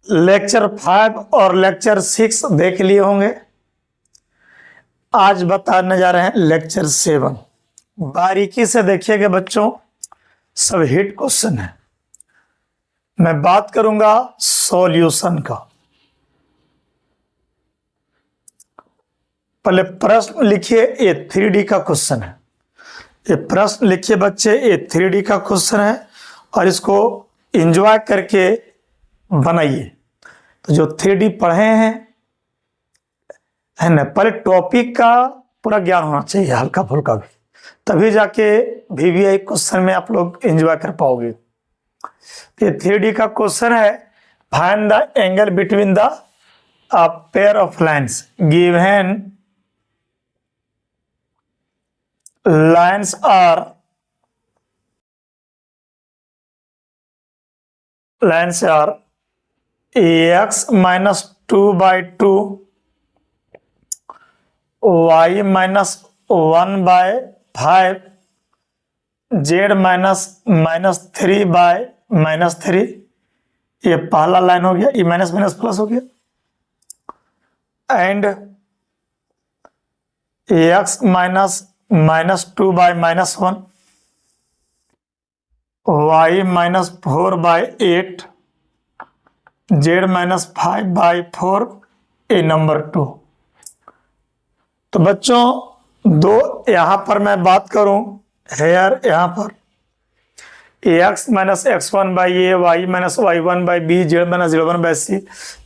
Lecture 5 और lecture 6 देख लिए होंगे। आज बताने जा रहे हैं लेक्चर 7। बारीकी से देखिएगा बच्चों, सब हिट क्वेश्चन है। मैं बात करूंगा सॉल्यूशन का। पहले प्रश्न लिखिए, ये 3D का क्वेश्चन है। ये प्रश्न लिखिए बच्चे, ये 3D का क्वेश्चन है और इसको एंजॉय करके बनाइए। तो जो 3D पढ़े हैं है ना, पहले टॉपिक का पूरा ज्ञान होना चाहिए, हल्का फुल्का भी, तभी जाके VVI क्वेश्चन में आप लोग एंजॉय कर पाओगे। ये 3D का क्वेश्चन है, find the angle between the pair of lines given lines are x minus 2 by 2, y minus 1 by 5, z minus 3 by minus 3। ये पहला लाइन हो गया, ये माइनस माइनस प्लस हो गया। And x minus 2 by minus 1, y minus 4 by 8, z minus 5 by 4, A number 2। तो बच्चों दो यहां पर मैं बात करूं, हेयर यहां पर x minus x1 by a, y minus y1 by b, z minus z1 by c,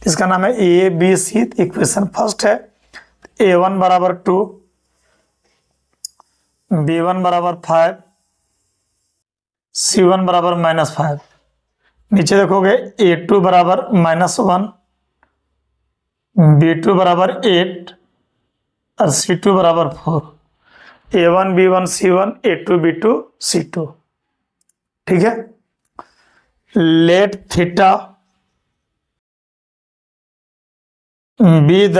इसका नाम है a b c। Equation first है, a1 बराबर 2, b1 बराबर 5, c1 बराबर -5। नीचे देखोगे a2 बराबर -1, b2 बराबर 8 और c2 बराबर 4। a1 b1 c1, a2 b2 c2। ठीक है। Let theta be the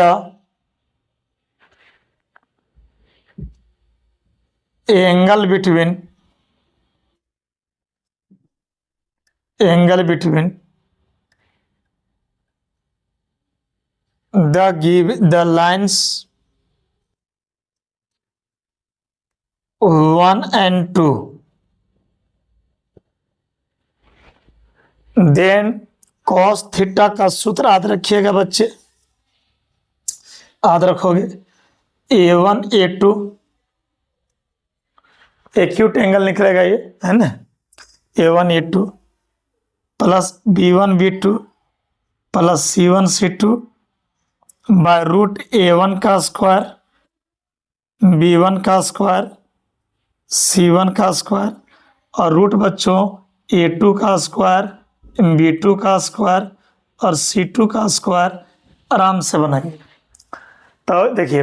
angle between the lines 1 and 2, then cos theta का सूत्र याद रखिएगा बच्चे, याद रखोगे a1 a2 एक्यूट एंगल निकलेगा, ये है ना, a1 a2 plus b1 b2 plus c1 c2 by root a1 का स्क्वायर, b1 का स्क्वायर, c1 का स्क्वायर और रूट बच्चों a2 का स्क्वायर, b2 का स्क्वायर और c2 का स्क्वायर। आराम से बनाइए। तो देखिए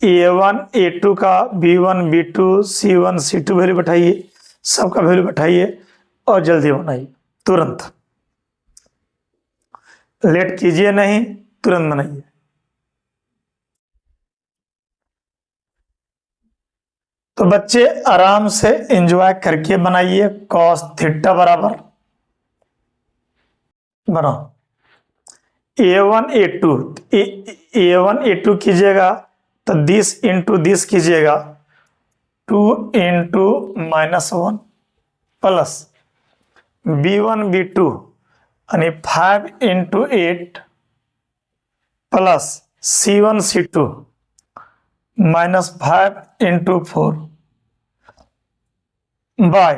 a1 a2 का b1 b2 c1 c2 value बैठाइए, सबका वैल्यू बैठाइए और जल्दी बनाइए, तुरंत लेट कीजिए नहीं, तुरंत बनाइए। तो बच्चे आराम से एंजॉय करके बनाइए। cos थीटा बराबर बनाओ a1 a2 कीजिएगा तो दिस इंटू दिस कीजिएगा, 2 इंटू -1 प्लस b1 b2 यानी 5 into 8 plus c1 c2 -5 into 4 by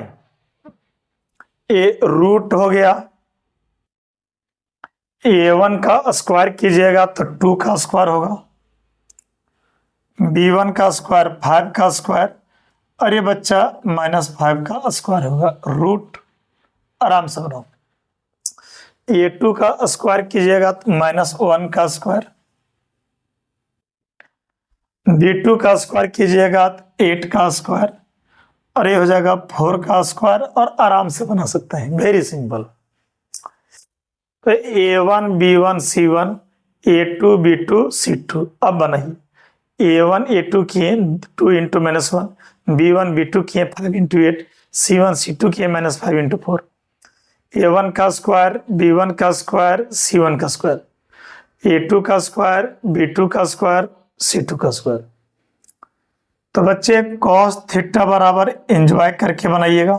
a root हो गया। a1 का स्क्वायर कीजिएगा तो 2 का स्क्वायर होगा, b1 का स्क्वायर 5 का स्क्वायर और ये बच्चा -5 का स्क्वायर होगा, रूट। आराम से बनाओ। a2 का स्क्वायर कीजिएगा तो -1 का स्क्वायर, b2 का स्क्वायर कीजिएगा तो 8 का स्क्वायर और ये हो जाएगा 4 का स्क्वायर और आराम से बना सकते हैं, वेरी सिंपल। तो a1 b1 c1, a2 b2 c2। अब बनाइए a1 a2 किए 2 इंटू -1, b1 b2 किए 5 इंटू 8, c1 c2 किए -5 इंटू 4। A1 का स्क्वायर, B1 का स्क्वायर, C1 का स्क्वायर, A2 का स्क्वायर, B2 का स्क्वायर, C2 का स्क्वायर। तो बच्चे कॉस थीटा बराबर एंजॉय करके बनाइएगा।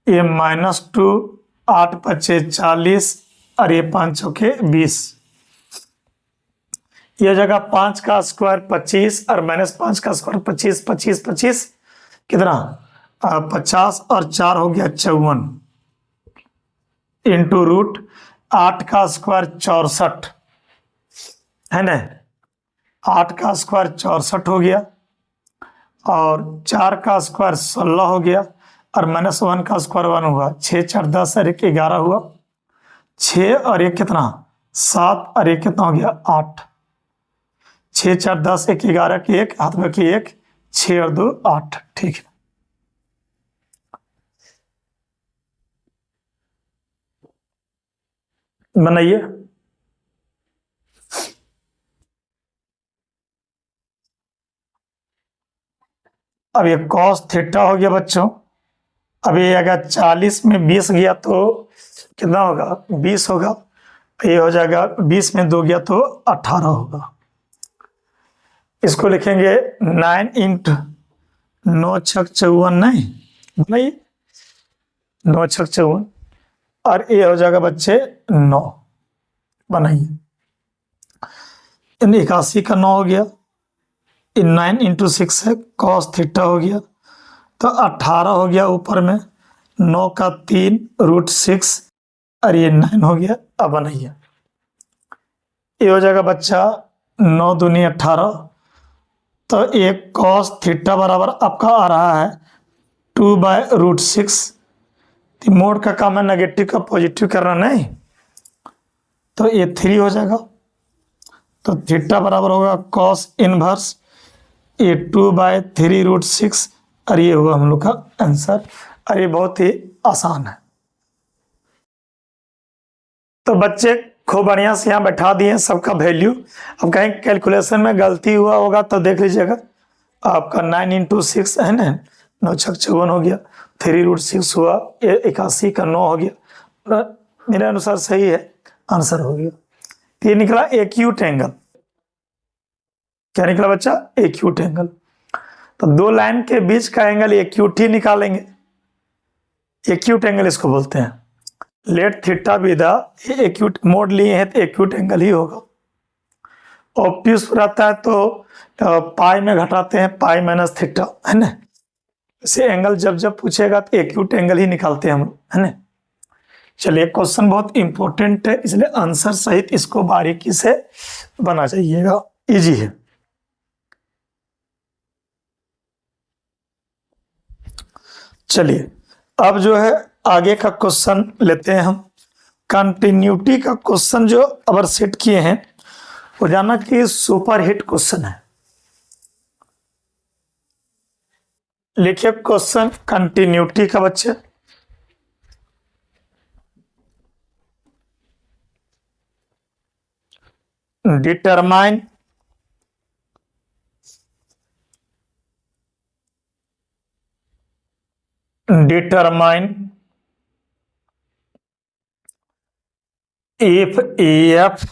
ये -2, 8 पचे 40 और ये 5 चौके 20। यह जगह 5 का स्क्वायर 25 और -5 का स्क्वायर 25, 25, 25 कितना 50 और 4 हो गया 54 इंटू रूट 8 का स्क्वायर 64 है ना। 8 का स्क्वायर 64 हो गया और 4 का स्क्वायर 16 हो गया और -1 का स्क्वायर 1 हुआ। 6 4 10 और 1 11 हुआ। 6 और 1 कितना 7 और 1 कितना हो गया 8। 6 4 10 1 11 की 1 हाथ में की 1, 6 और 2 8। ठीक है, बनाइए। अब ये कॉस थीटा हो गया बच्चों। अब ये अगर 40 में 20 गया तो कितना होगा 20 होगा। ये हो जाएगा 20 में 2 गया तो 18 होगा। इसको लिखेंगे 9 इंटू 9 छक 54 नहीं बनाइए 9 छक 54 और ये हो जाएगा बच्चे 9 बनाइए। 81 का 9 हो गया। 9 इंटू 6 है कॉस थीटा हो गया तो 18 हो गया ऊपर में 9 का 3 रूट 6 और ये 9 हो गया। अब बनाइए ये हो जाएगा बच्चा 9 दूनी 18 तो एक कॉस थीटा बराबर आपका आ रहा है 2/√6। मोड का काम है नेगेटिव का पॉजिटिव करना नहीं तो ये 3 हो जाएगा। तो थीटा बराबर होगा कॉस इनवर्स ये 2/3√6 और ये हुआ हम लोग का आंसर। और ये बहुत ही आसान है। तो बच्चे खूब बढ़िया से यहाँ बैठा दिए सबका वैल्यू। अब कहीं कैलकुलेशन में गलती हुआ होगा तो देख लीजिएगा। आपका 9 इंटू 6 है ना 9 छक 54 हो गया 3√6 हुआ। ये 81 का 9 हो गया। मेरे अनुसार सही है आंसर हो गया। ये निकला एक्यूट एंगल। क्या निकला बच्चा एक्यूट एंगल। तो दो लाइन के बीच का एंगल एक्यूट ही निकालेंगे। एक्यूट एंगल इसको बोलते हैं। Let theta be the acute mode लिए हैं तो एक्यूट एंगल ही होगा। ऑब्ट्यूस रहता है तो पाई में घटाते हैं पाई माइनस थीटा है ना। इसे एंगल जब जब पूछेगा तो एक्यूट एंगल ही निकालते हैं हम लोग है ना। चलिए क्वेश्चन बहुत इंपॉर्टेंट है इसलिए आंसर सहित इसको बारीकी से बना जाइएगा, इजी है। चलिए अब जो है आगे का क्वेश्चन लेते हैं हम। कंटिन्यूटी का क्वेश्चन जो अबर सेट किए हैं वो जाना कि सुपर हिट क्वेश्चन है। लिखिए क्वेश्चन कंटिन्यूटी का बच्चे। Determine if EF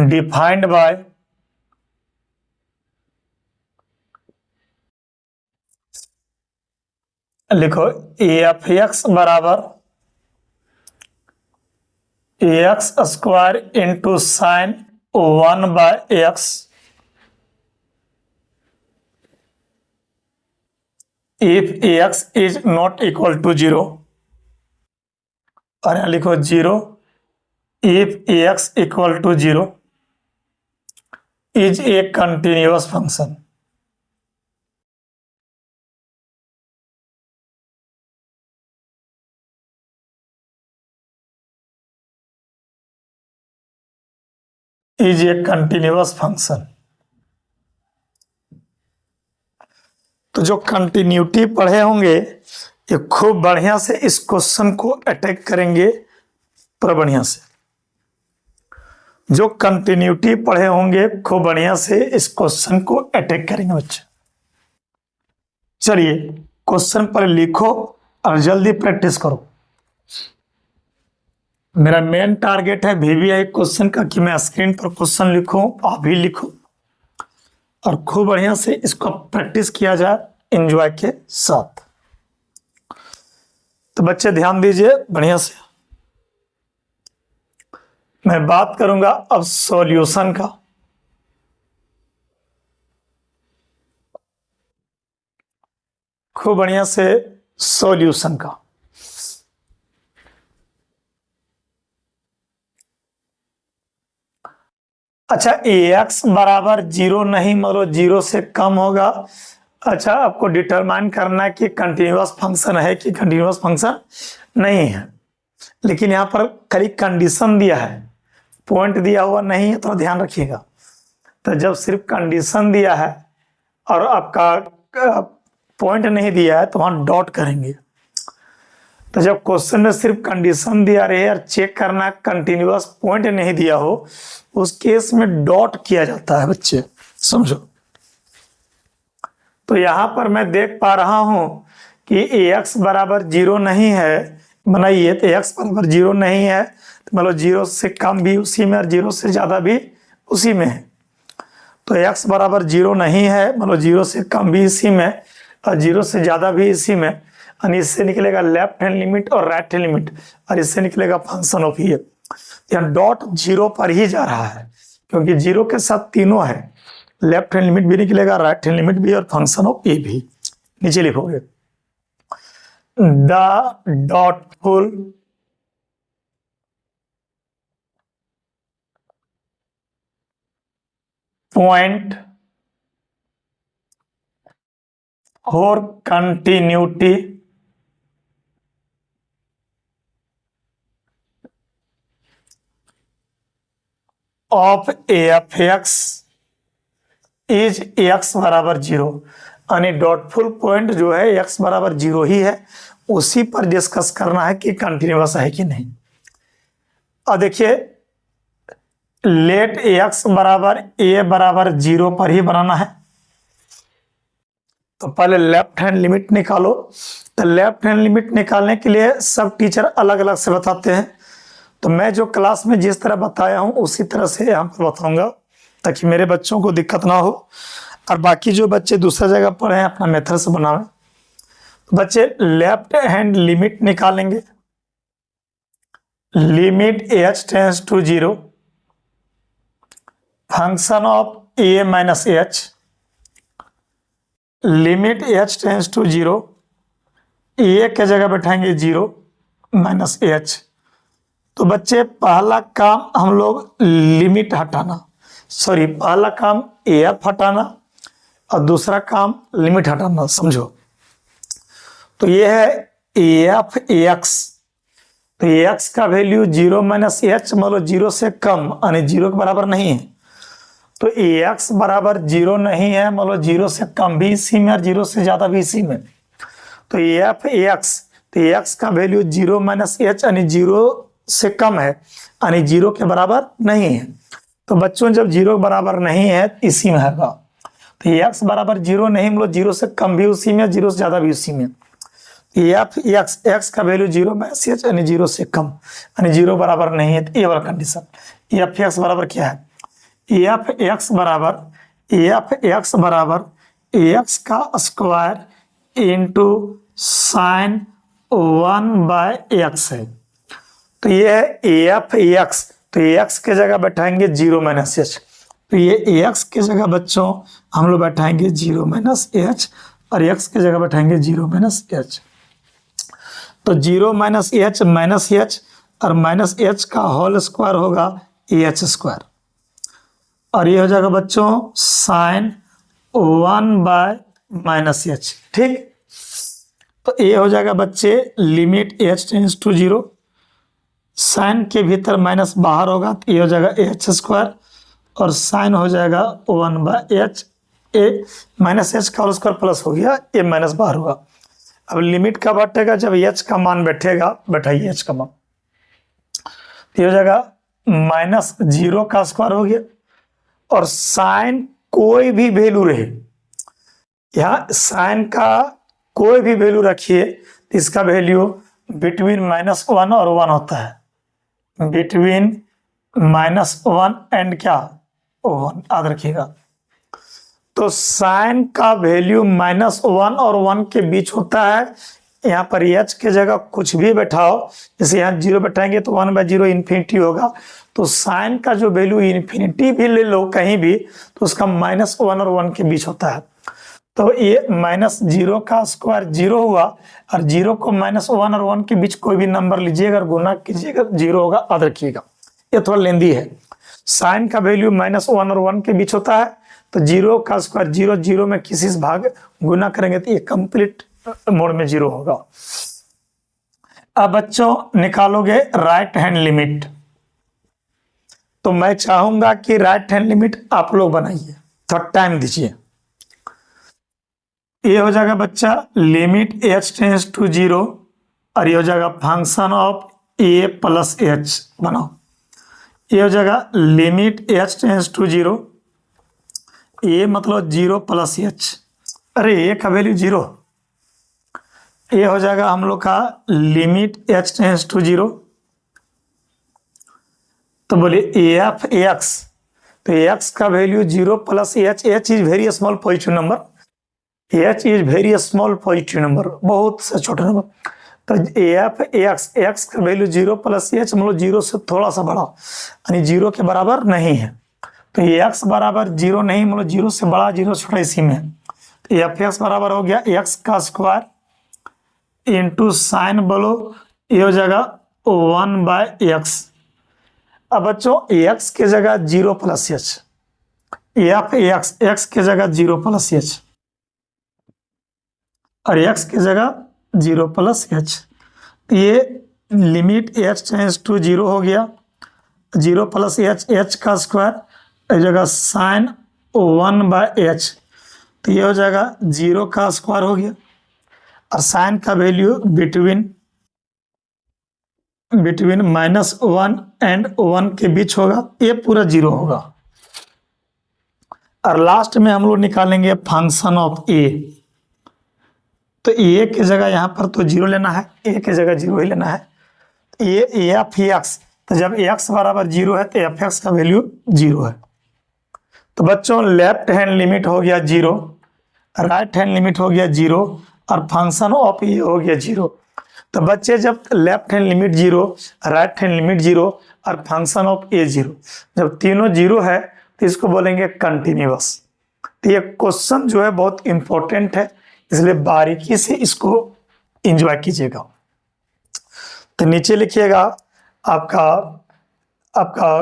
defined by लिखो EFX बराबर x square into sine 1/x if x is not equal to 0 और यहाँ लिखो 0 if x equal to 0 is a continuous function। is a continuous function। तो जो continuity पढ़े होंगे ये खूब बढ़िया से इस क्वेश्चन को अटैक करेंगे पूरा बढ़िया से। जो कंटिन्यूटी पढ़े होंगे खूब बढ़िया से इस क्वेश्चन को अटैक करेंगे बच्चे। चलिए क्वेश्चन पर लिखो और जल्दी प्रैक्टिस करो। मेरा मेन टारगेट है VBI क्वेश्चन का कि मैं स्क्रीन पर क्वेश्चन लिखूं, आप भी लिखो और खूब बढ़िया से इसको प्रैक्टिस किया जाए एंजॉय के साथ। तो बच्चे ध्यान दीजिए बढ़िया से। मैं बात करूंगा अब सॉल्यूशन का। खूब बढ़िया से सॉल्यूशन का। अच्छा, AX बराबर 0 नहीं, मतलब 0 से कम होगा। अच्छा, आपको डिटरमाइन करना है कि कंटिन्यूअस फंक्शन है कि कंटिन्यूअस फंक्शन नहीं है। लेकिन यहाँ पर खाली कंडीशन दिया है, पॉइंट दिया हुआ नहीं है, तो ध्यान रखिएगा। तो जब सिर्फ कंडीशन दिया है और आपका पॉइंट नहीं दिया है तो वहां डॉट करेंगे। तो जब क्वेश्चन में सिर्फ कंडीशन दिया रहे और चेक करना कंटिन्यूअस पॉइंट नहीं दिया हो, उस केस में डॉट किया जाता है बच्चे, समझो। तो यहां पर मैं देख पा रहा हूं कि AX बराबर 0 नहीं है, बनाइए। तो AX बराबर 0 नहीं है तो मतलब 0 से कम भी उसी में और 0 से ज्यादा भी उसी में है। तो x बराबर 0 नहीं है, मतलब 0 से कम भी इसी में और 0 से ज्यादा भी इसी में। और इससे निकलेगा लेफ्ट हैंड लिमिट और राइट हैंड लिमिट, और इससे निकलेगा फंक्शन ऑफ ये। यहाँ डॉट 0 पर ही जा रहा है क्योंकि 0 के साथ तीनों है, लेफ्ट हैंड लिमिट भी निकलेगा, राइट हैंड लिमिट भी और फंक्शन ऑफ ए भी। नीचे लिखोगे the doubtful point for continuity of AFX is x बराबर 0। यानी डॉटफुल पॉइंट जो है x बराबर 0 ही है, उसी पर डिस्कस करना है कि कंटिन्यूअस है कि नहीं। अब देखिए, लेट x बराबर a बराबर 0 पर ही बनाना है। तो पहले लेफ्ट हैंड लिमिट निकालो। तो लेफ्ट हैंड लिमिट निकालने के लिए सब टीचर अलग अलग से बताते हैं, तो मैं जो क्लास में जिस तरह बताया हूं उसी तरह से यहाँ पर बताऊंगा ताकि मेरे बच्चों को दिक्कत ना हो, और बाकी जो बच्चे दूसरा जगह पढ़े हैं अपना मेथड से बनावें। तो बच्चे लेफ्ट हैंड लिमिट निकालेंगे। Limit h tends to 0 function of a minus h, limit h tends to 0, a के जगह बैठाएंगे 0 माइनस h। तो बच्चे पहला काम हम लोग लिमिट हटाना, सॉरी पहला काम AF हटाना और दूसरा काम लिमिट हटाना, समझो। तो ये है AF AX। तो AX का वैल्यू 0 माइनस h, मतलब 0 से कम यानी 0 के बराबर नहीं है। तो AX बराबर 0 नहीं है, मतलब 0 से कम भी इसी में और 0 से ज्यादा भी इसी में। तो AF AX, तो AX का वैल्यू 0 माइनस h यानी 0 से कम है, यानी 0 के बराबर नहीं है। तो बच्चों जब 0 के बराबर नहीं है इसी में है। तो AX बराबर 0 नहीं, मतलब 0 से कम भी उसी में, 0 से ज्यादा भी उसी में। AF AX, x का वैल्यू 0 माइनस h यानी 0 से कम, यानी 0 बराबर नहीं है। तो ये वाला कंडीशन। AF AX बराबर क्या है? AF AX बराबर AX का स्क्वायर इंटू साइन 1/x है। तो ये है AF AX। तो AX के जगह बैठाएंगे 0 माइनस h। तो ये AX के जगह बच्चों हम लोग बैठाएंगे 0 माइनस h और x के जगह बैठाएंगे 0 माइनस h। तो 0 माइनस h और माइनस h का होल स्क्वायर होगा AH स्क्वायर, और ये हो जाएगा बच्चों साइन 1/-h। ठीक, तो ये हो जाएगा बच्चे limit h tends to 0, sine के भीतर माइनस बाहर होगा तो ये हो जाएगा AH स्क्वायर और साइन हो जाएगा 1/h। ए माइनस h का होल स्क्वायर प्लस हो गया, ये माइनस बाहर हुआ। अब लिमिट कब हटेगा? जब h का मान बैठेगा, बैठाइए h का मान, ये हो जाएगा -0 का स्क्वायर हो गया। और साइन कोई भी वैल्यू रहे, यहाँ साइन का कोई भी वैल्यू रखिए, इसका वैल्यू बिटवीन -1 और 1 होता है, बिटवीन -1 एंड क्या 1, याद रखिएगा। तो साइन का वैल्यू -1 और 1 के बीच होता है। यहाँ पर h के जगह कुछ भी बैठाओ, जैसे यहाँ 0 बैठाएंगे तो 1/0 इन्फिनिटी होगा। तो साइन का जो वैल्यू इन्फिनिटी भी ले लो कहीं भी, तो उसका -1 और 1 के बीच होता है। तो ये -0 का स्क्वायर 0 हुआ, और 0 को -1 और 1 के बीच कोई भी नंबर लीजिएगा और गुना कीजिएगा 0 होगा, याद रखिएगा। ये थोड़ा लेंदी है। साइन का वैल्यू -1 और 1 के बीच होता है, तो 0 का स्क्वायर 0, 0 में किसी से भाग गुना करेंगे तो ये कंप्लीट मोड में 0 होगा। अब बच्चों निकालोगे राइट हैंड लिमिट, तो मैं चाहूंगा कि राइट हैंड लिमिट आप लोग बनाइए, थोड़ा टाइम दीजिए। ये हो जाएगा बच्चा लिमिट h टेंस टू 0, और ये हो जाएगा function of a plus h। बनाओ, ये हो जाएगा limit h tends to 0, a मतलब 0 प्लस h। अरे a का वैल्यू 0, ये हो जाएगा हम लोग का लिमिट h टेंस टू 0। तो बोलिए f x, तो x का value 0 plus h, h is very small positive number, h is very small positive number, बहुत से छोटा नंबर। तो f x, x का वैल्यू 0 प्लस h मतलब 0 से थोड़ा सा बड़ा, यानी 0 के बराबर नहीं है। तो x बराबर 0 नहीं मतलब 0 से बड़ा, 0 से छोटा इसी में। तो f x बराबर हो गया x का स्क्वायर इंटू साइन बोलो, ये हो जाएगा 1/x। अब बच्चों x के जगह 0 प्लस h, f x के जगह 0 प्लस h, और x की जगह 0 प्लस h। ये लिमिट h टेंस टू 0 हो गया, 0 प्लस h, h का स्क्वायर जगह साइन 1/h, तो ये हो जाएगा 0 का स्क्वायर हो गया, और साइन का वैल्यू बिटवीन -1 एंड 1 के बीच होगा, ये पूरा 0 होगा। और लास्ट में हम लोग निकालेंगे फंक्शन ऑफ a। तो a की जगह यहाँ पर तो 0 लेना है, a की जगह 0 ही लेना है। ये f x, तो जब x बराबर 0 है तो f x का वैल्यू 0 है। तो बच्चों लेफ्ट हैंड लिमिट हो गया 0, राइट हैंड लिमिट हो गया 0, और फंक्शन ऑफ a हो गया 0। तो बच्चे जब left hand limit 0, right hand limit 0 और फंक्शन ऑफ a 0, जब तीनों 0 है तो इसको बोलेंगे कंटिन्यूअस। तो ये क्वेश्चन जो है बहुत इंपॉर्टेंट है, इसलिए बारीकी से इसको एंजॉय कीजिएगा। तो नीचे लिखिएगा आपका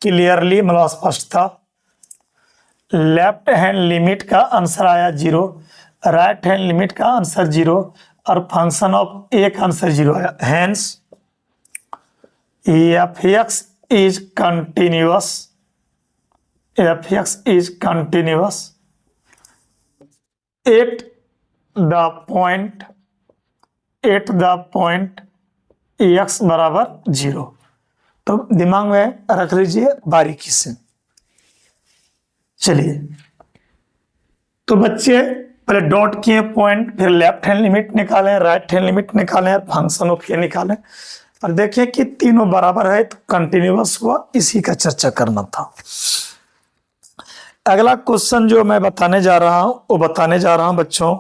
क्लियरली मतलब स्पष्ट था। लेफ्ट हैंड लिमिट का आंसर आया 0, राइट हैंड लिमिट का आंसर 0, और फंक्शन ऑफ a का आंसर 0 आया। Hence f(x) is continuous, f(x) is continuous at the point x बराबर 0। तो दिमाग में रख लीजिए बारीकी से। चलिए, तो बच्चे पहले डॉट किए पॉइंट, फिर लेफ्ट हैंड लिमिट निकालें, राइट हैंड लिमिट निकालें, फंक्शन ऑफ a निकालें, और देखें कि तीनों बराबर है तो कंटिन्यूअस हुआ। इसी का चर्चा करना था। अगला क्वेश्चन जो मैं बताने जा रहा हूं बच्चों,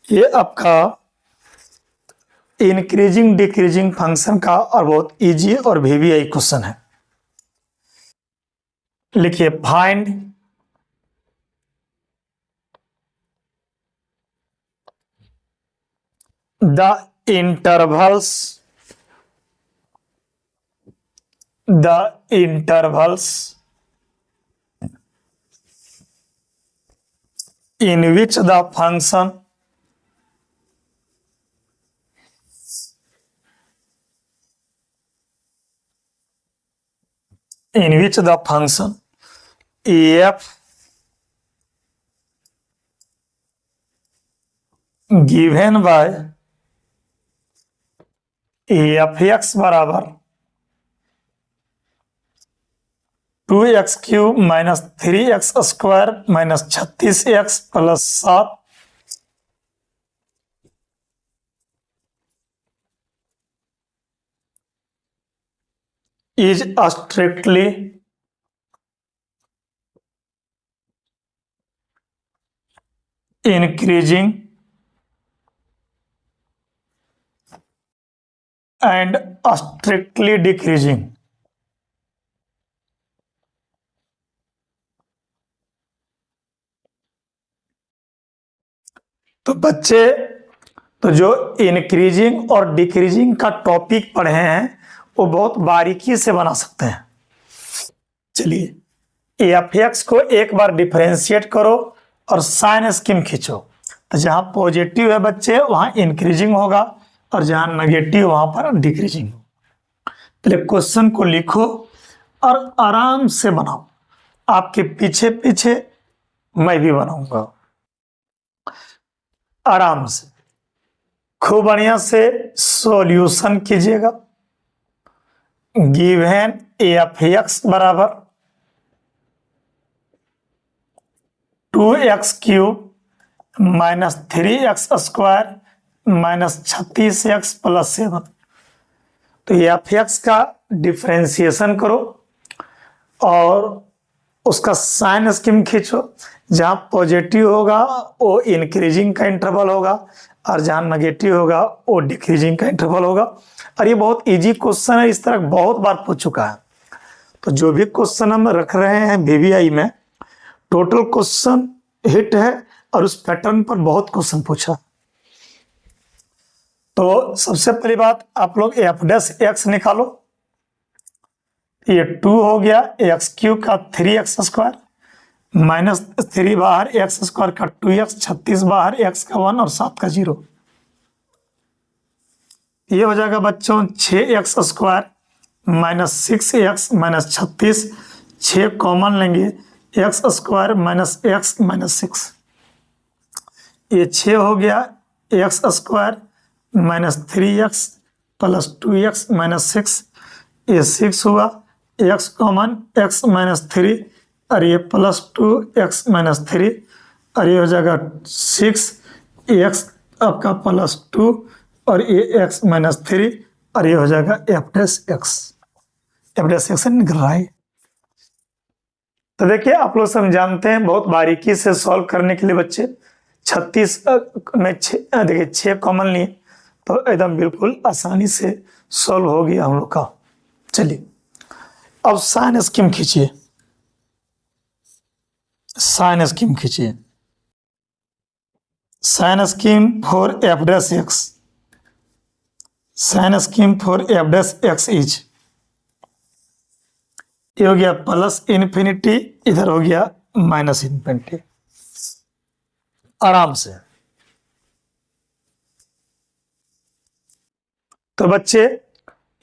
ये आपका इंक्रीजिंग डिक्रीजिंग फंक्शन का और बहुत इजी और VBI क्वेश्चन है। लिखिए find the intervals in which the function f given by f(x) बराबर 2x³ minus 3x² minus 36x plus 7 is strictly increasing and strictly decreasing. तो बच्चे, तो जो इंक्रीजिंग और डिक्रीजिंग का टॉपिक पढ़े हैं वो बहुत बारीकी से बना सकते हैं। चलिए एफ एक्स को एक बार डिफरेंशिएट करो और साइन स्कीम खींचो। तो जहां पॉजिटिव है बच्चे वहां इंक्रीजिंग होगा और जहां नेगेटिव वहां पर डिक्रीजिंग होगा। पहले क्वेश्चन को लिखो और आराम से बनाओ, आपके पीछे पीछे मैं भी बनाऊंगा। आराम से खूब बढ़िया से सॉल्यूशन कीजिएगा। गिवन एफ एक्स बराबर 2x cube minus 3x square minus 36x plus 7। तो एफ एक्स का डिफरेंशिएशन करो और उसका साइन स्कीम खींचो। जहां पॉजिटिव होगा वो इंक्रीजिंग का इंटरवल होगा और जहां नेगेटिव होगा वो डिक्रीजिंग का इंटरवल होगा। और ये बहुत इजी क्वेश्चन है, इस तरह बहुत बार पूछ चुका है। तो जो भी क्वेश्चन हम रख रहे हैं वीवीआई में, टोटल क्वेश्चन हिट है और उस पैटर्न पर बहुत क्वेश्चन पूछा। तो सबसे पहली बात आप लोग एफ डैश एक्स निकालो। ये 2 हो गया, एक्स क्यूब का 3x स्क्वायर माइनस 3 बाहर एक्स स्क्वायर का 2x, 36 बाहर x का 1 और 7 का 0। ये हो जाएगा बच्चों 6x square minus 6x minus 36, 6 common लेंगे, x square minus x minus 6। ये 6 हो गया, x square minus 3x plus 2x minus 6। ये 6 हुआ, x कॉमन x माइनस 3 और ये प्लस 2x माइनस 3 और ये हो जाएगा 6x आपका प्लस 2 और ये x माइनस 3 और ये हो जाएगा F dash x. F dash x निकल रहा है। तो देखिए आप लोग सब जानते हैं बहुत बारीकी से सॉल्व करने के लिए बच्चे 36 में देखिए 6 कॉमन लिए तो एकदम बिल्कुल आसानी से सॉल्व हो गया हम लोग का। चलिए अब साइन स्कीम खींचिए, साइन स्कीम खींचिए। Sign scheme for F dash X, sign scheme for F dash X is, ये हो गया प्लस इन्फिनिटी, इधर हो गया माइनस इन्फिनिटी। आराम से। तो बच्चे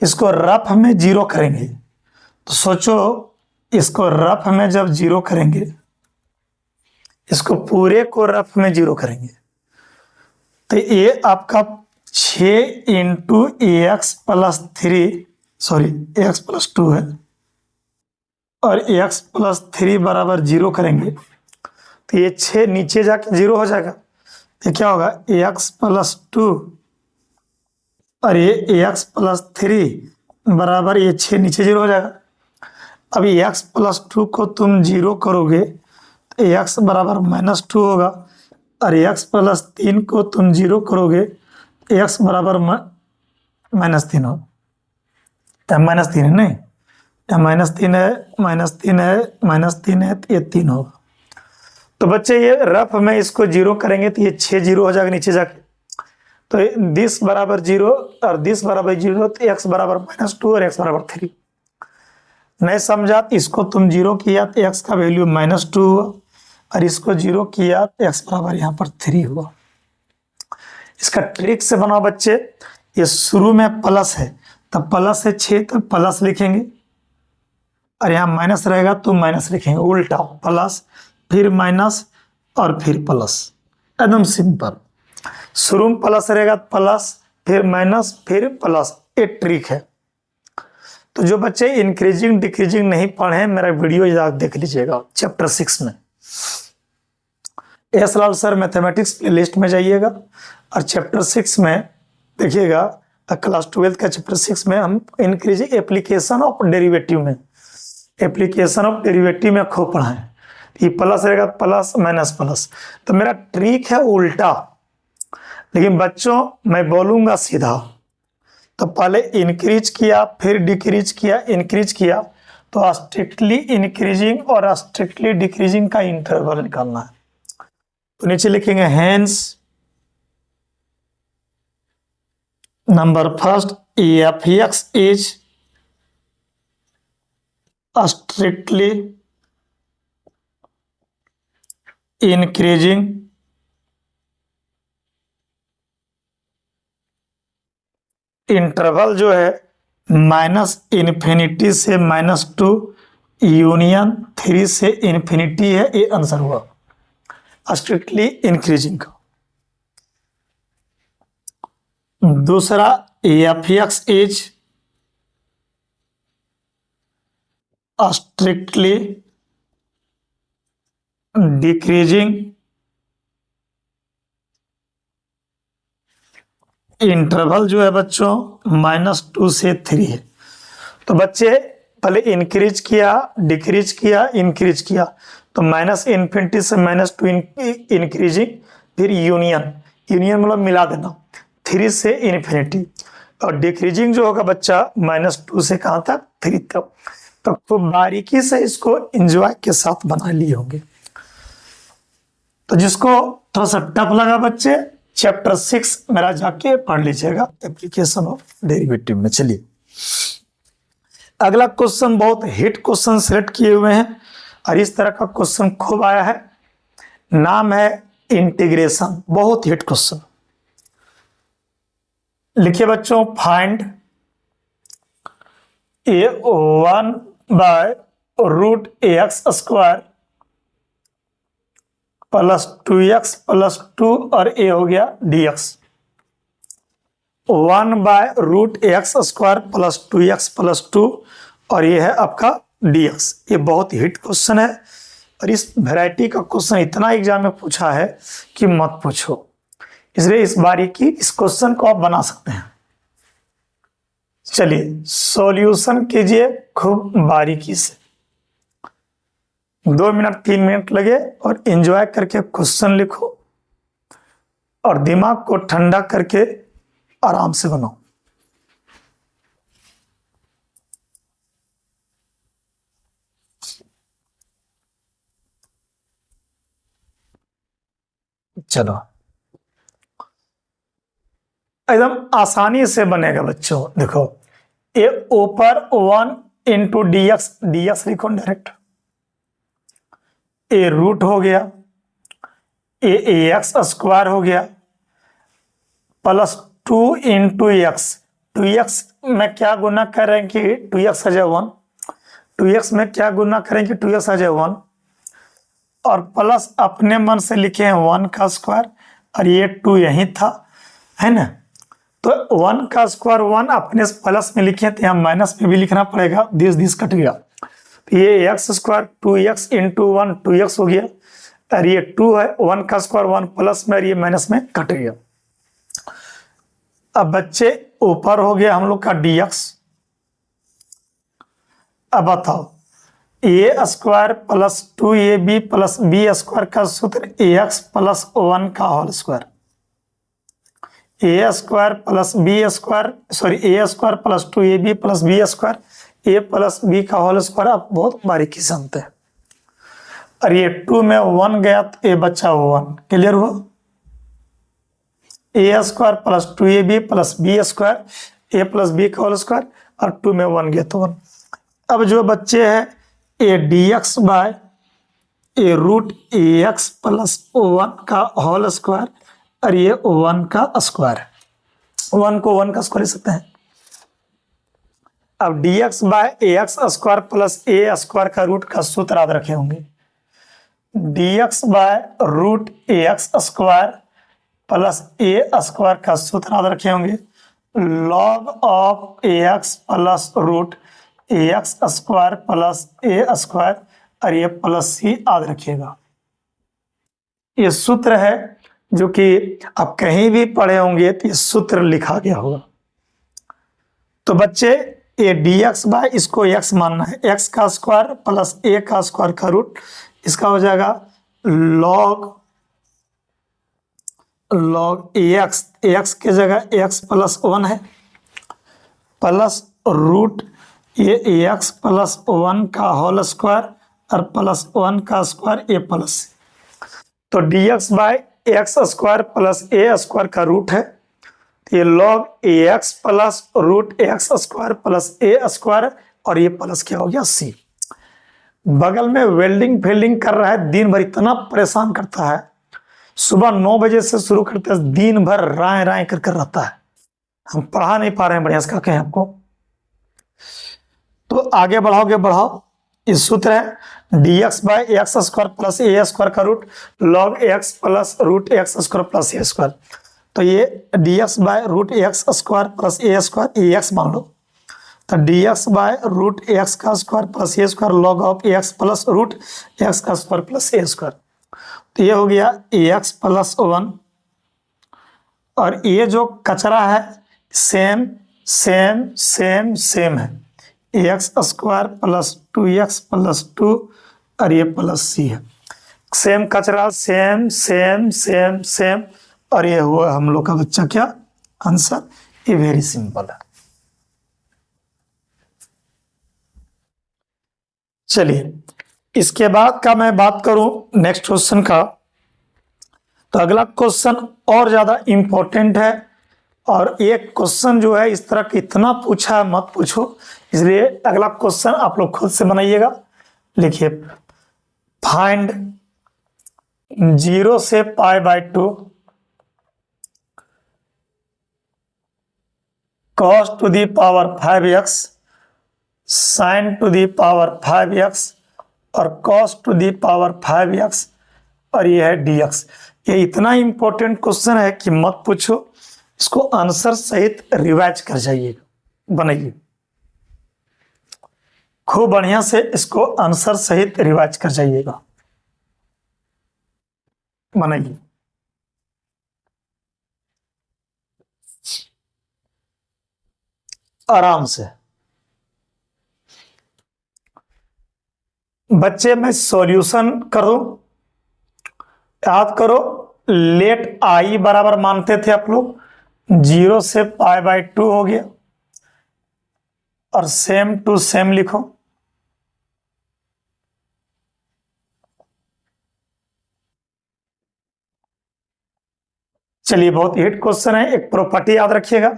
इसको रफ में 0 करेंगे। तो सोचो इसको रफ में जब 0 करेंगे, इसको पूरे को रफ में 0 करेंगे तो ये आपका 6 into x plus 3 sorry x plus 2 है और एक्स प्लस 3 बराबर 0 करेंगे तो ये 6 नीचे जाके 0 हो जाएगा। तो क्या होगा एक्स प्लस 2 और ये एक्स प्लस 3 बराबर ये 6 नीचे 0 हो जाएगा। अभी एक्स प्लस 2 को तुम 0 करोगे तो एक्स बराबर माइनस 2 होगा और एक्स प्लस 3 को तुम 0 करोगे एक्स बराबर माइनस 3 होगा। माइनस 3 है नहीं, माइनस 3 है, माइनस 3 है, माइनस 3 है तो ये 3 होगा। तो बच्चे ये रफ में इसको 0 करेंगे तो ये 6 0 हो जाएगा नीचे जाके। तो दिस बराबर 0 और दिस बराबर 0 तो एक्स बराबर माइनस 2 और एक्स बराबर 3। नहीं समझा तो इसको तुम 0 किया तो एक्स का वैल्यू माइनस 2 हुआ और इसको 0 किया तो एक्स बराबर यहाँ पर 3 हुआ। इसका ट्रिक से बनाओ बच्चे। ये शुरू में प्लस है तब प्लस है 6 तो प्लस लिखेंगे और यहाँ माइनस रहेगा तो माइनस लिखेंगे, उल्टा प्लस फिर माइनस और फिर प्लस, एकदम सिंपल। शुरू में प्लस रहेगा प्लस फिर माइनस फिर प्लस, ये ट्रिक है। तो जो बच्चे इंक्रीजिंग डिक्रीजिंग नहीं पढ़े मेरा वीडियो देख लीजिएगा चैप्टर 6 में। एस लाल सर मैथमेटिक्स प्लेलिस्ट में जाइएगा और चैप्टर 6 में देखिएगा क्लास 12 का चैप्टर 6 में हम इंक्रीजिंग एप्लीकेशन ऑफ डेरिवेटिव में खूब पढ़ा है। ये प्लस रहेगा, प्लस माइनस प्लस, तो मेरा ट्रिक है उल्टा, लेकिन बच्चों मैं बोलूंगा सीधा। तो पहले इंक्रीज किया, फिर डिक्रीज किया, इंक्रीज किया, तो स्ट्रिक्टली इंक्रीजिंग और स्ट्रिक्टली डिक्रीजिंग का इंटरवल निकालना है। तो नीचे लिखेंगे hence number first F x is strictly increasing interval जो है -∞ से -2 यूनियन 3 से इन्फिनिटी है, ये आंसर हुआ स्ट्रिक्टली इंक्रीजिंग का। दूसरा F x is strictly decreasing interval जो है बच्चों -2 से 3 है। तो बच्चे पहले इंक्रीज किया, डिक्रीज किया, इंक्रीज किया, तो -∞ से -2 इंक्रीजिंग, फिर यूनियन मतलब मिला देना 3 से इन्फिनिटी, और डिक्रीजिंग जो होगा बच्चा -2 से कहाँ तक, 3 तक। तो खूब बारीकी से इसको एंजॉय के साथ बना लिए होंगे। तो जिसको थोड़ा सा टफ लगा बच्चे, चैप्टर 6 मेरा जाके पढ़ लीजिएगा, एप्लीकेशन ऑफ डेरिवेटिव में। चलिए अगला क्वेश्चन, बहुत हिट क्वेश्चन सिलेक्ट किए हुए हैं और इस तरह का क्वेश्चन खूब आया है, नाम है इंटीग्रेशन, बहुत हिट क्वेश्चन। लिखिए बच्चों, फाइंड a1/√ax² + 2x + 2 और a हो गया dx। 1/√ax² + 2x + 2 और ये है आपका dx। ये बहुत हिट क्वेश्चन है और इस वैरायटी का क्वेश्चन इतना एग्जाम में पूछा है कि मत पूछो, इसलिए इस बारीकी इस क्वेश्चन को आप बना सकते हैं। चलिए सॉल्यूशन कीजिए खूब बारीकी से, 2 मिनट 3 मिनट लगे और एंजॉय करके क्वेश्चन लिखो और दिमाग को ठंडा करके आराम से बनाओ। चलो एकदम आसानी से बनेगा बच्चों। देखो ए ऊपर 1 × dx लिखो डायरेक्ट, ए रूट हो गया, ए x² हो गया, + 2 × x, 2x में क्या गुना करें कि 2x आ जाए 1, 2x में क्या गुना करें कि 2x आ जाए 1, और प्लस अपने मन से लिखे हैं 1 का स्क्वायर, और ये 2 यही था, है ना। तो 1 का स्क्वायर 1 अपने प्लस में लिखे थे, यहाँ माइनस में भी लिखना पड़ेगा, दिस कट गया, तो ये x² 2x × 1 2x हो गया, और ये 2 है, 1 का स्क्वायर 1 प्लस में और ये माइनस में कट गया। अब बच्चे ऊपर हो गया हम लोग का dx। अब बताओ a² + 2ab + b² का सूत्र ax + 1 का whole square, a² + + 2ab + b² a + b का होल स्क्वायर। आप बहुत बारीकी से जानते हैं, और ये 2 में 1 गया तो ये बच्चा 1, क्लियर हुआ। a² + 2ab + b² a + b का होल स्क्वायर, और 2 में 1 गया तो 1। अब जो बच्चे हैं a dx/√ax + 1 का होल स्क्वायर, और ये 1 का स्क्वायर है, 1 को 1 का स्क्वायर लिख सकते हैं। अब dx/ax² + a² का रूट का सूत्र याद रखे होंगे, dx/√ax² + a² का सूत्र याद रखे होंगे, log of ax + √ax² + a², और ये + c याद रखिएगा। ये सूत्र है जो कि आप कहीं भी पढ़े होंगे तो ये सूत्र लिखा गया होगा। तो बच्चे ये dx बाय इसको x मानना है, x का स्क्वायर प्लस a का स्क्वायर का रूट, इसका हो जाएगा log ax के जगह x प्लस 1 है प्लस रूट ये ax प्लस 1 का होल स्क्वायर और प्लस 1 का स्क्वायर a प्लस, तो dx by x square plus a square का रूट है, ये log ax plus root x square plus a square और ये प्लस क्या हो गया c। बगल में वेल्डिंग फील्डिंग कर रहा है, दिन भर इतना परेशान करता है, सुबह 9 बजे से शुरू करते हैं, दिन भर राय राय कर कर रहता है, हम पढ़ा नहीं पा रहे हैं बढ़िया, इसका कहें आपको। तो आगे बढ़ाओगे बढ़ाओ, इस सूत्र है dx by x square plus a square का root log x plus root x square plus a square, तो ये dx by root x square plus a square ax मान लो, तो dx बाय रूट एक्स का square plus a square log of x plus root X का square plus a square, तो ये हो गया ax प्लस 1 और ये जो कचरा है सेम सेम सेम सेम है, x square plus 2x plus 2 और ये प्लस c है, सेम कचरा सेम सेम सेम सेम, और ये हुआ हम लोग का बच्चा क्या आंसर, ये वेरी सिंपल है। चलिए इसके बाद का मैं बात करूं नेक्स्ट क्वेश्चन का, तो अगला क्वेश्चन और ज्यादा इंपॉर्टेंट है, और एक क्वेश्चन जो है इस तरह का इतना पूछा है मत पूछो, इसलिए अगला क्वेश्चन आप लोग खुद से बनाइएगा। लिखिए फाइंड 0 से π/2 cos to the power 5x sin to the power 5x और cos to the power 5x और ये है dx। ये इतना इंपॉर्टेंट क्वेश्चन है कि मत पूछो, इसको आंसर सहित रिवाइज कर जाइएगा, बनाइए खूब बढ़िया से, इसको आंसर सहित रिवाइज कर जाइएगा, बनाइए। आराम से बच्चे, मैं सॉल्यूशन कर दूं, याद करो लेट आई बराबर मानते थे आप लोग, 0 से π/2 हो गया और सेम टू सेम लिखो, चलिए बहुत हिट क्वेश्चन है। एक प्रॉपर्टी याद रखिएगा,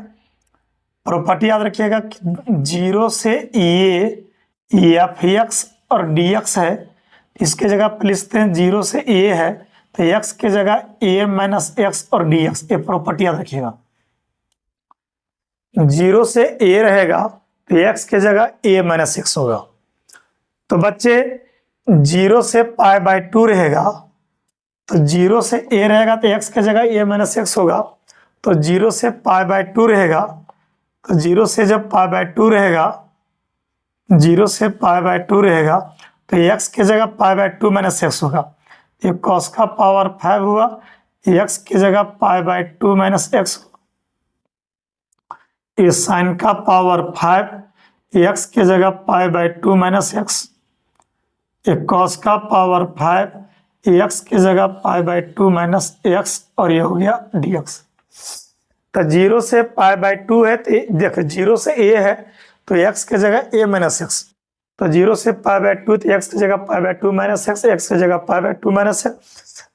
प्रॉपर्टी याद रखिएगा, 0 से ये f(x) और dx है, इसके जगह पे लिखते हैं 0 से a है तो x के जगह a माइनस x और dx, ये प्रॉपर्टी याद रखिएगा। 0 से a रहेगा तो x के जगह a माइनस x होगा, तो बच्चे 0 से π/2 रहेगा, तो 0 से a रहेगा तो x के जगह a माइनस x होगा, तो 0 से π/2 रहेगा, तो 0 से जब π/2 रहेगा, 0 से π/2 रहेगा तो x के जगह π/2 माइनस x होगा, ये cos का पावर 5 हुआ, x की जगह π/2 माइनस x, ये sin का पावर 5, x की जगह π/2 माइनस x, ये cos का पावर 5, x की जगह π/2 माइनस x और ये हो गया dx। तो 0 से π/2 है, तो देखो 0 से a है तो x की जगह a माइनस x, तो 0 से π/2 तो x की जगह π/2 माइनस x, x की जगह π/2 माइनस x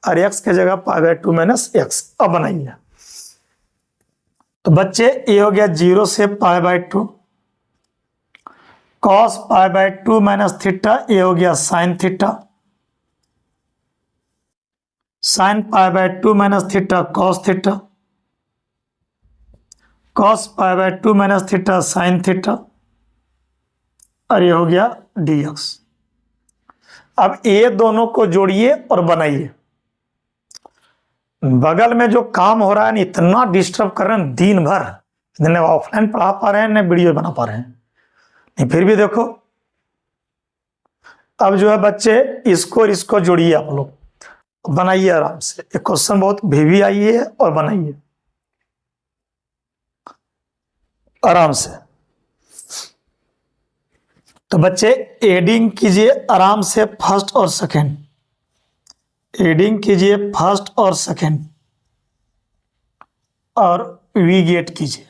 और x की जगह π/2 माइनस x। अब बनाइए, तो बच्चे ये हो गया 0 से π/2 cos π/2 माइनस थीटा, ये हो गया sin theta, sin π/2 minus theta cos theta, cos π/2 minus theta sin theta और ये हो गया dx। अब ये दोनों को जोड़िए और बनाइए। बगल में जो काम हो रहा है इतना डिस्टर्ब कर रहे हैं दिन भर, न ऑफलाइन पढ़ा पा रहे हैं न वीडियो बना पा रहे हैं, नहीं फिर भी देखो। अब जो है बच्चे इसको और इसको जोड़िए, आप लोग बनाइए आराम से, एक क्वेश्चन बहुत भी आई है और बनाइए आराम से। तो बच्चे एडिंग कीजिए आराम से फर्स्ट और सेकंड, एडिंग कीजिए फर्स्ट और सेकंड और वी गेट कीजिए।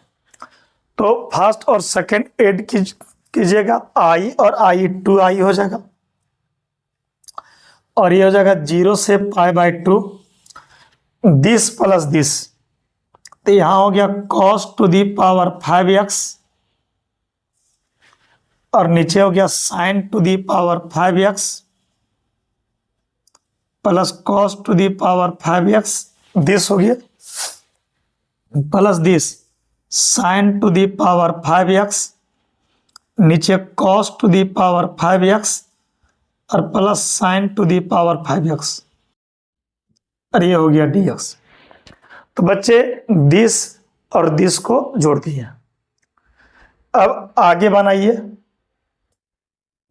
तो फर्स्ट और सेकंड ऐड कीजिएगा, आई और आई 2i हो जाएगा और ये हो जाएगा 0 से π/2 दिस प्लस दिस, तो यहां हो गया cos to the power 5x और नीचे हो गया sin to the power 5x plus cos to the power 5x, this हो गया plus this sin to the power 5x, नीचे cos to the power 5x और plus sin to the power 5x और ये हो गया dx। तो बच्चे दिस और दिस को जोड़ दिए। अब आगे बनाइए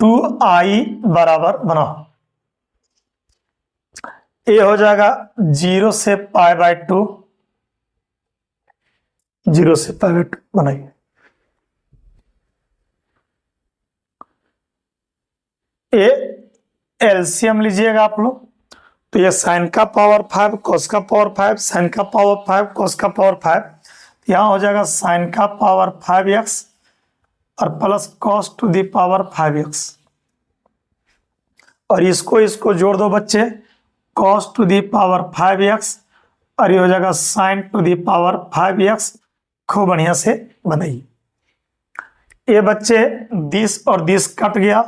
2i बराबर बनाओ, ये हो जाएगा 0 से π/2, 0 से π/2 बनाइए। ये एलसीएम लीजिएगा आप लोग, तो ये साइन का पावर 5 कोस का पावर 5 साइन का पावर 5 कोस का पावर 5, यहां हो जाएगा साइन का पावर 5x और plus cos to the power 5x और इसको जोड़ दो बच्चे, cos to the power 5x और ये हो जाएगा sign to the power 5x। खूब बढ़िया से बनाइए। ये बच्चे दिस और दिस कट गया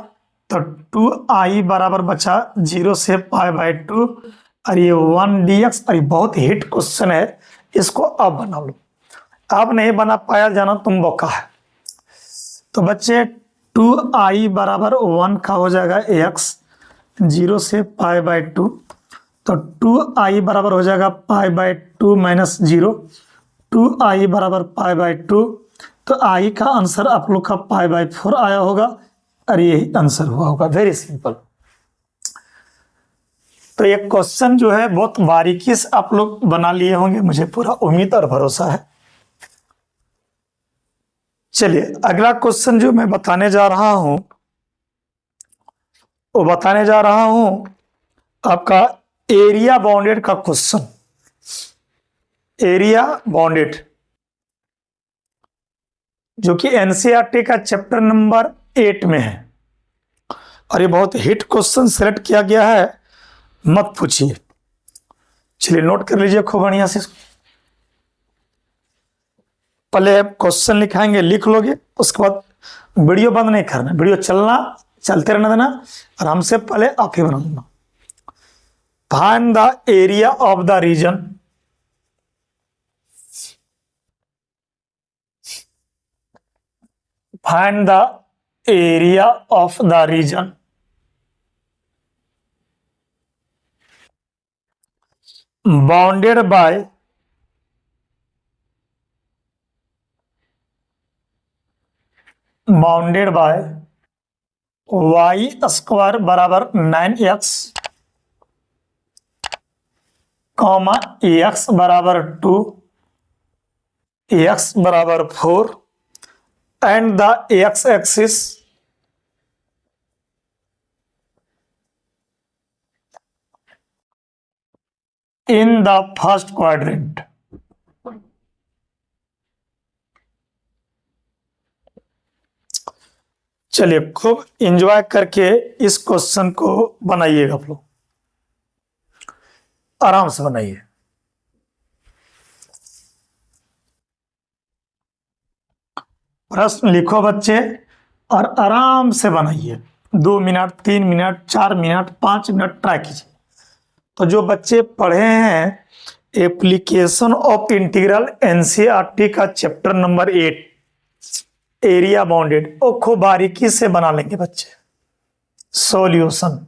तो 2i बराबर बचा 0 से π/2 और ये 1dx और ये बहुत हिट क्वेश्चन है, इसको अब बना लो। अब नहीं बना पाया जाना तुम बोका है। तो बच्चे 2i बराबर 1 का हो जाएगा x 0 से π/2, तो 2i बराबर हो जाएगा π/2 माइनस 0, 2i बराबर π/2, तो i का आंसर आप लोग का π/4 आया होगा और यही आंसर हुआ होगा। Very simple. तो ये क्वेश्चन जो है बहुत बारीकी से आप लोग बना लिए होंगे, मुझे पूरा उम्मीद और भरोसा है। चलिए अगला क्वेश्चन जो मैं बताने जा रहा हूं वो बताने जा रहा हूं आपका एरिया बाउंडेड का क्वेश्चन। एरिया बाउंडेड जो कि एनसीईआरटी का चैप्टर नंबर 8 में है और ये बहुत हिट क्वेश्चन सेलेक्ट किया गया है, मत पूछिए। चलिए नोट कर लीजिए खूब बढ़िया से। पहले क्वेश्चन लिखाएंगे, लिख लोगे, उसके बाद वीडियो बंद नहीं करना, वीडियो चलते रहना देना, और हमसे पहले आप ही बना देना। Find the area of the region find the area of the region bounded by y square बराबर 9x कॉमा एक्स बराबर 2 एक्स बराबर 4 and the x axis in the first quadrant. चलिए खूब एंजॉय करके इस क्वेश्चन को बनाइएगा, आप लोग आराम से बनाइए। प्रश्न लिखो बच्चे और आराम से बनाइए। 2 minute 3 minute 4 minute 5 minute try कीजिए। तो जो बच्चे पढ़े हैं एप्लीकेशन ऑफ इंटीग्रल एनसीईआरटी का चैप्टर नंबर 8 एरिया बाउंडेड, वो खूब बारीकी से बना लेंगे बच्चे। सॉल्यूशन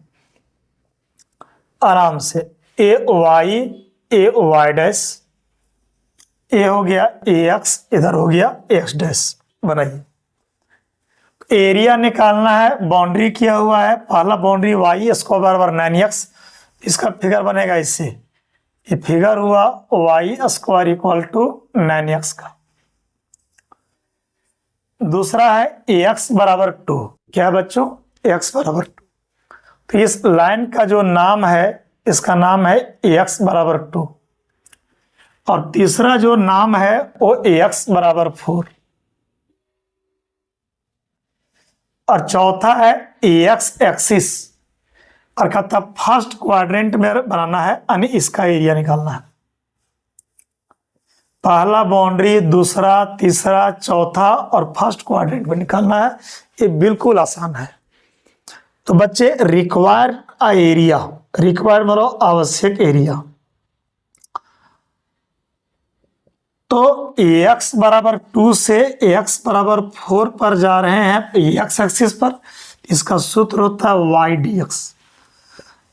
आराम से, ए वाई डैश, ए हो गया ए एक्स, इधर हो गया एक्स डैश। बनाइए। एरिया निकालना है, बाउंड्री किया हुआ है, पहला बाउंड्री वाई स्क्वायर बराबर 9x, इसका फिगर बनेगा इससे, ये फिगर हुआ Y square equal to 9x का। दूसरा है एक्स बराबर 2, क्या है बच्चों, x बराबर 2। तो इस लाइन का जो नाम है, इसका नाम है x बराबर 2, और तीसरा जो नाम है वो x बराबर 4, और चौथा है x एक्सिस, और कहता फर्स्ट क्वाड्रेंट में बनाना है, यानी इसका एरिया निकालना है। पहला बाउंड्री, दूसरा, तीसरा, चौथा और फर्स्ट क्वाड्रेंट में निकालना है। ये बिल्कुल आसान है। तो बच्चे रिक्वायर्ड एरिया, रिक्वायर्ड मतलब आवश्यक एरिया, तो x बराबर 2 से x बराबर 4 पर जा रहे हैं x एक्सिस पर, इसका सूत्र होता है y dx।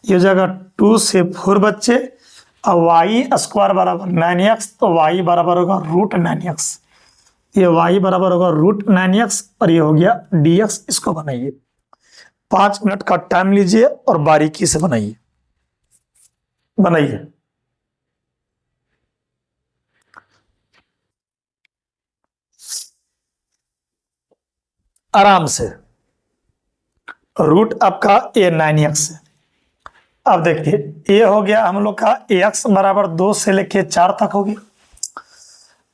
ये हो जाएगा 2 से 4 बच्चे, और y स्क्वायर बराबर 9x, तो y बराबर होगा √9x। ये y बराबर होगा √9x, और ये हो गया dx। इसको बनाइए, 5 मिनट का टाइम लीजिए और बारीकी से बनाइए। बनाइए आराम से। रूट आपका ये 9x है। अब देखिए, ये हो गया हम लोग का x बराबर 2 से लेके 4 तक हो गया।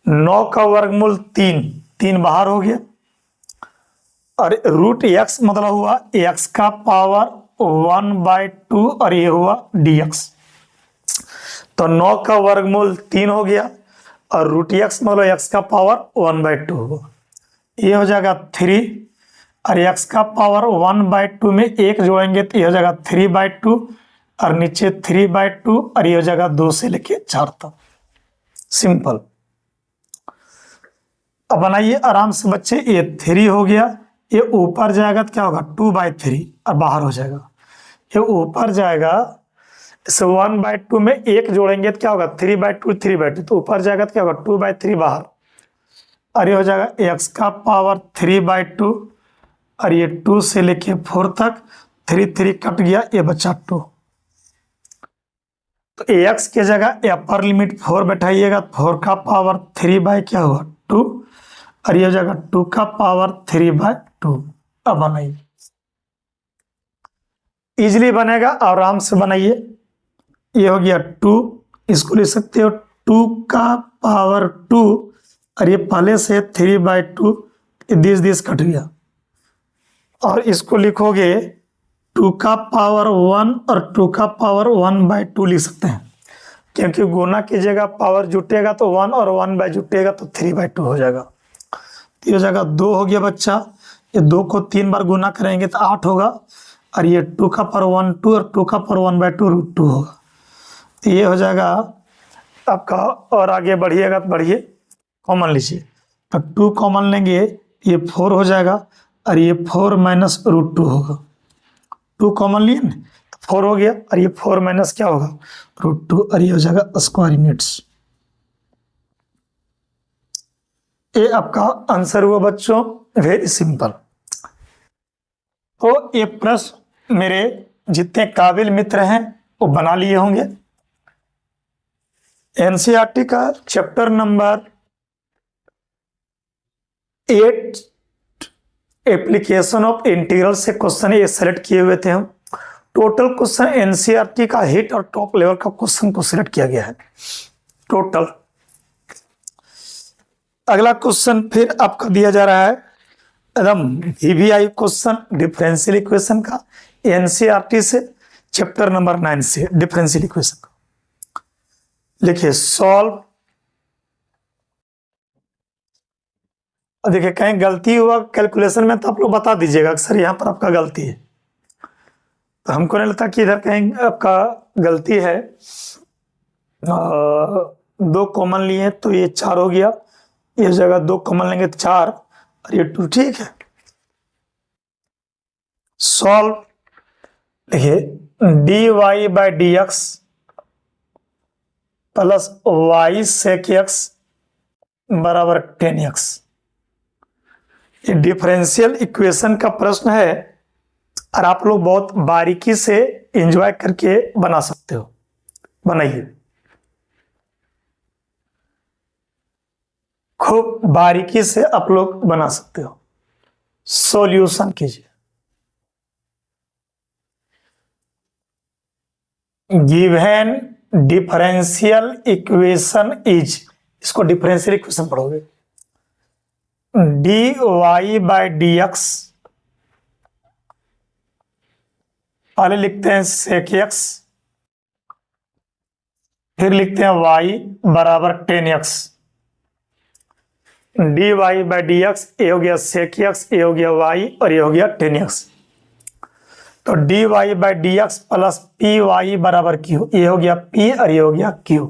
9 का वर्गमूल 3, 3 बाहर हो गया, और √x मतलब हुआ x का पावर 1/2, और ये हुआ dx। तो 9 का वर्गमूल 3 हो गया, और √x मतलब x का पावर 1/2 होगा। ये हो जाएगा 3, और x का पावर 1/2 में 1 जोड़ेंगे तो ये हो जाएगा 3/2, और नीचे 3/2, और ये हो जाएगा 2 से लेके 4 तक। सिंपल। अब बनाइए आराम से बच्चे। ये 3 हो गया, ये ऊपर जाएगा तो क्या होगा 2/3, और बाहर हो जाएगा। ये ऊपर जाएगा, इस 1/2 में 1 जोड़ेंगे तो क्या होगा 3/2, 3/2, तो ऊपर जाएगा तो क्या होगा 2/3 बाहर, और ये हो जाएगा x का पावर 3/2, और ये 2 से लेके 4 तक, 3 3 कट गया, ये बचा 2। तो x की जगह अपर लिमिट 4 बैठाइएगा, 4 का पावर 3 क्या हुआ 2, और ये हो जाएगा 2 का पावर 3/2। अब बनाइए, इजिली बनेगा, आराम से बनाइए। ये हो गया 2, इसको लिख सकते हो 2 का पावर 2, और ये पहले से 3/2, दिस कट गया, और इसको लिखोगे 2 का पावर 1 और 2 का पावर 1/2 लिख सकते हैं, क्योंकि गुना कीजिएगा पावर जुटेगा तो 1, और 1 जुटेगा तो 3/2 हो जाएगा। तो ये हो जाएगा 2 हो गया बच्चा। ये 2 को 3 बार गुना करेंगे तो 8 होगा, और ये 2 का पावर 1 2, और 2 का पावर 1/2 √2 होगा। तो ये हो जाएगा आपका। और आगे बढ़िएगा तो बढ़िए, कॉमन लीजिए, तो 2 कॉमन लेंगे, ये 4 हो जाएगा, और ये 4 माइनस √2 होगा। 2 कॉमन लिए ना, तो 4 हो गया, और ये 4 माइनस क्या होगा √2, और ये हो जाएगा स्क्वायर यूनिट्स। ये आपका आंसर हुआ बच्चों, वेरी सिंपल। तो ये प्रश्न मेरे जितने काबिल मित्र हैं वो बना लिए होंगे। एनसीईआरटी का chapter number 8 application of integral से क्वेश्चन ये सेलेक्ट किए हुए थे हम। टोटल क्वेश्चन एनसीईआरटी का हिट और टॉप लेवल का क्वेश्चन को सिलेक्ट किया गया है टोटल। अगला क्वेश्चन फिर आपका दिया जा रहा है एकदम वीवीआई क्वेश्चन डिफरेंशियल इक्वेशन का, एनसीईआरटी से चैप्टर नंबर 9 से डिफरेंशियल इक्वेशन का। लिखिए सॉल्व। देखिए कहीं गलती हुआ कैलकुलेशन में तो आप लोग बता दीजिएगा, अक्सर यहाँ पर आपका गलती है, तो हमको नहीं लगता कि इधर कहीं आपका गलती है। 2 कॉमन लिए तो ये 4 हो गया, इस जगह 2 कॉमन लेंगे तो 4, और ये 2 ठीक है। सॉल्व। देखिए dy/dx plus y sec x बराबर 10x। ये डिफरेंशियल इक्वेशन का प्रश्न है, और आप लोग बहुत बारीकी से एंजॉय करके बना सकते हो। बनाइए, खूब बारीकी से आप लोग बना सकते हो। सॉल्यूशन कीजिए। गिवन डिफरेंशियल इक्वेशन इज, इसको डिफरेंशियल इक्वेशन पढ़ोगे, d y by d x, पहले लिखते हैं सेक एक्स, फिर लिखते हैं y बराबर 10x, d y by d x, ये हो गया सेक एक्स, ये हो गया y और ये हो गया 10x। तो d y by d x plus p y बराबर क्यू, ये हो गया p और ये हो गया q।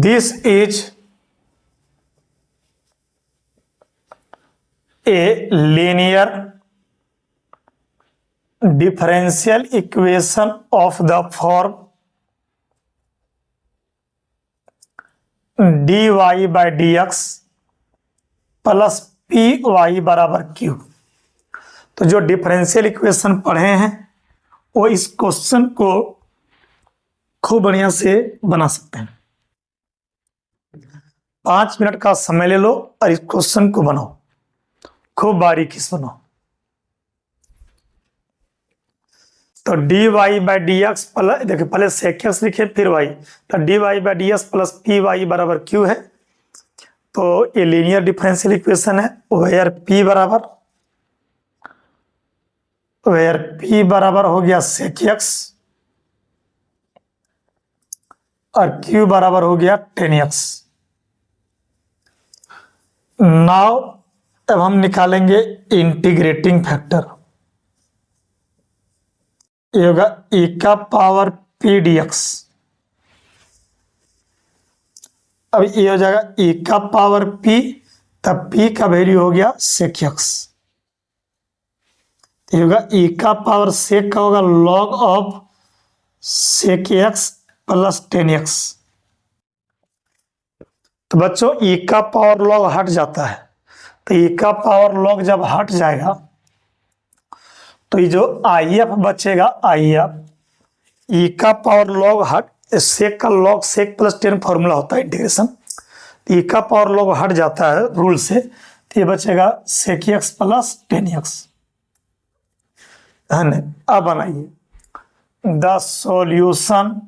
This is a linear differential equation of the form dy by dx plus p y बराबर क्यू। तो जो डिफरेंशियल इक्वेशन पढ़े हैं वो इस क्वेश्चन को खूब बढ़िया से बना सकते हैं। 5 मिनट का समय ले लो और इस क्वेश्चन को बनाओ, खूब बारीकी से बनाओ। तो d y by d x plus, देखिए पहले सेक एक्स लिखे फिर वाई, तो d y by d x plus p y बराबर क्यू है। तो ये लीनियर डिफरेंशियल इक्वेशन है वेयर पी बराबर हो गया सेक एक्स और क्यू बराबर हो गया 10x। नाउ अब हम निकालेंगे इंटीग्रेटिंग फैक्टर, ये होगा e का पावर p dx। अब ये हो जाएगा e का पावर p, तब p का वैल्यू हो गया sec x। ये होगा e का पावर sec का होगा log of sec x plus 10x। तो बच्चों e का पावर log हट जाता है, तो e का पावर log जब हट जाएगा तो ये जो IF बचेगा, IF e का पावर log हट, सेक का log सेक प्लस 10 फॉर्मूला होता है इंटीग्रेशन, e का पावर log हट जाता है रूल से, तो ये बचेगा सेक एक्स प्लस 10x है ना। अब बनाइए the solution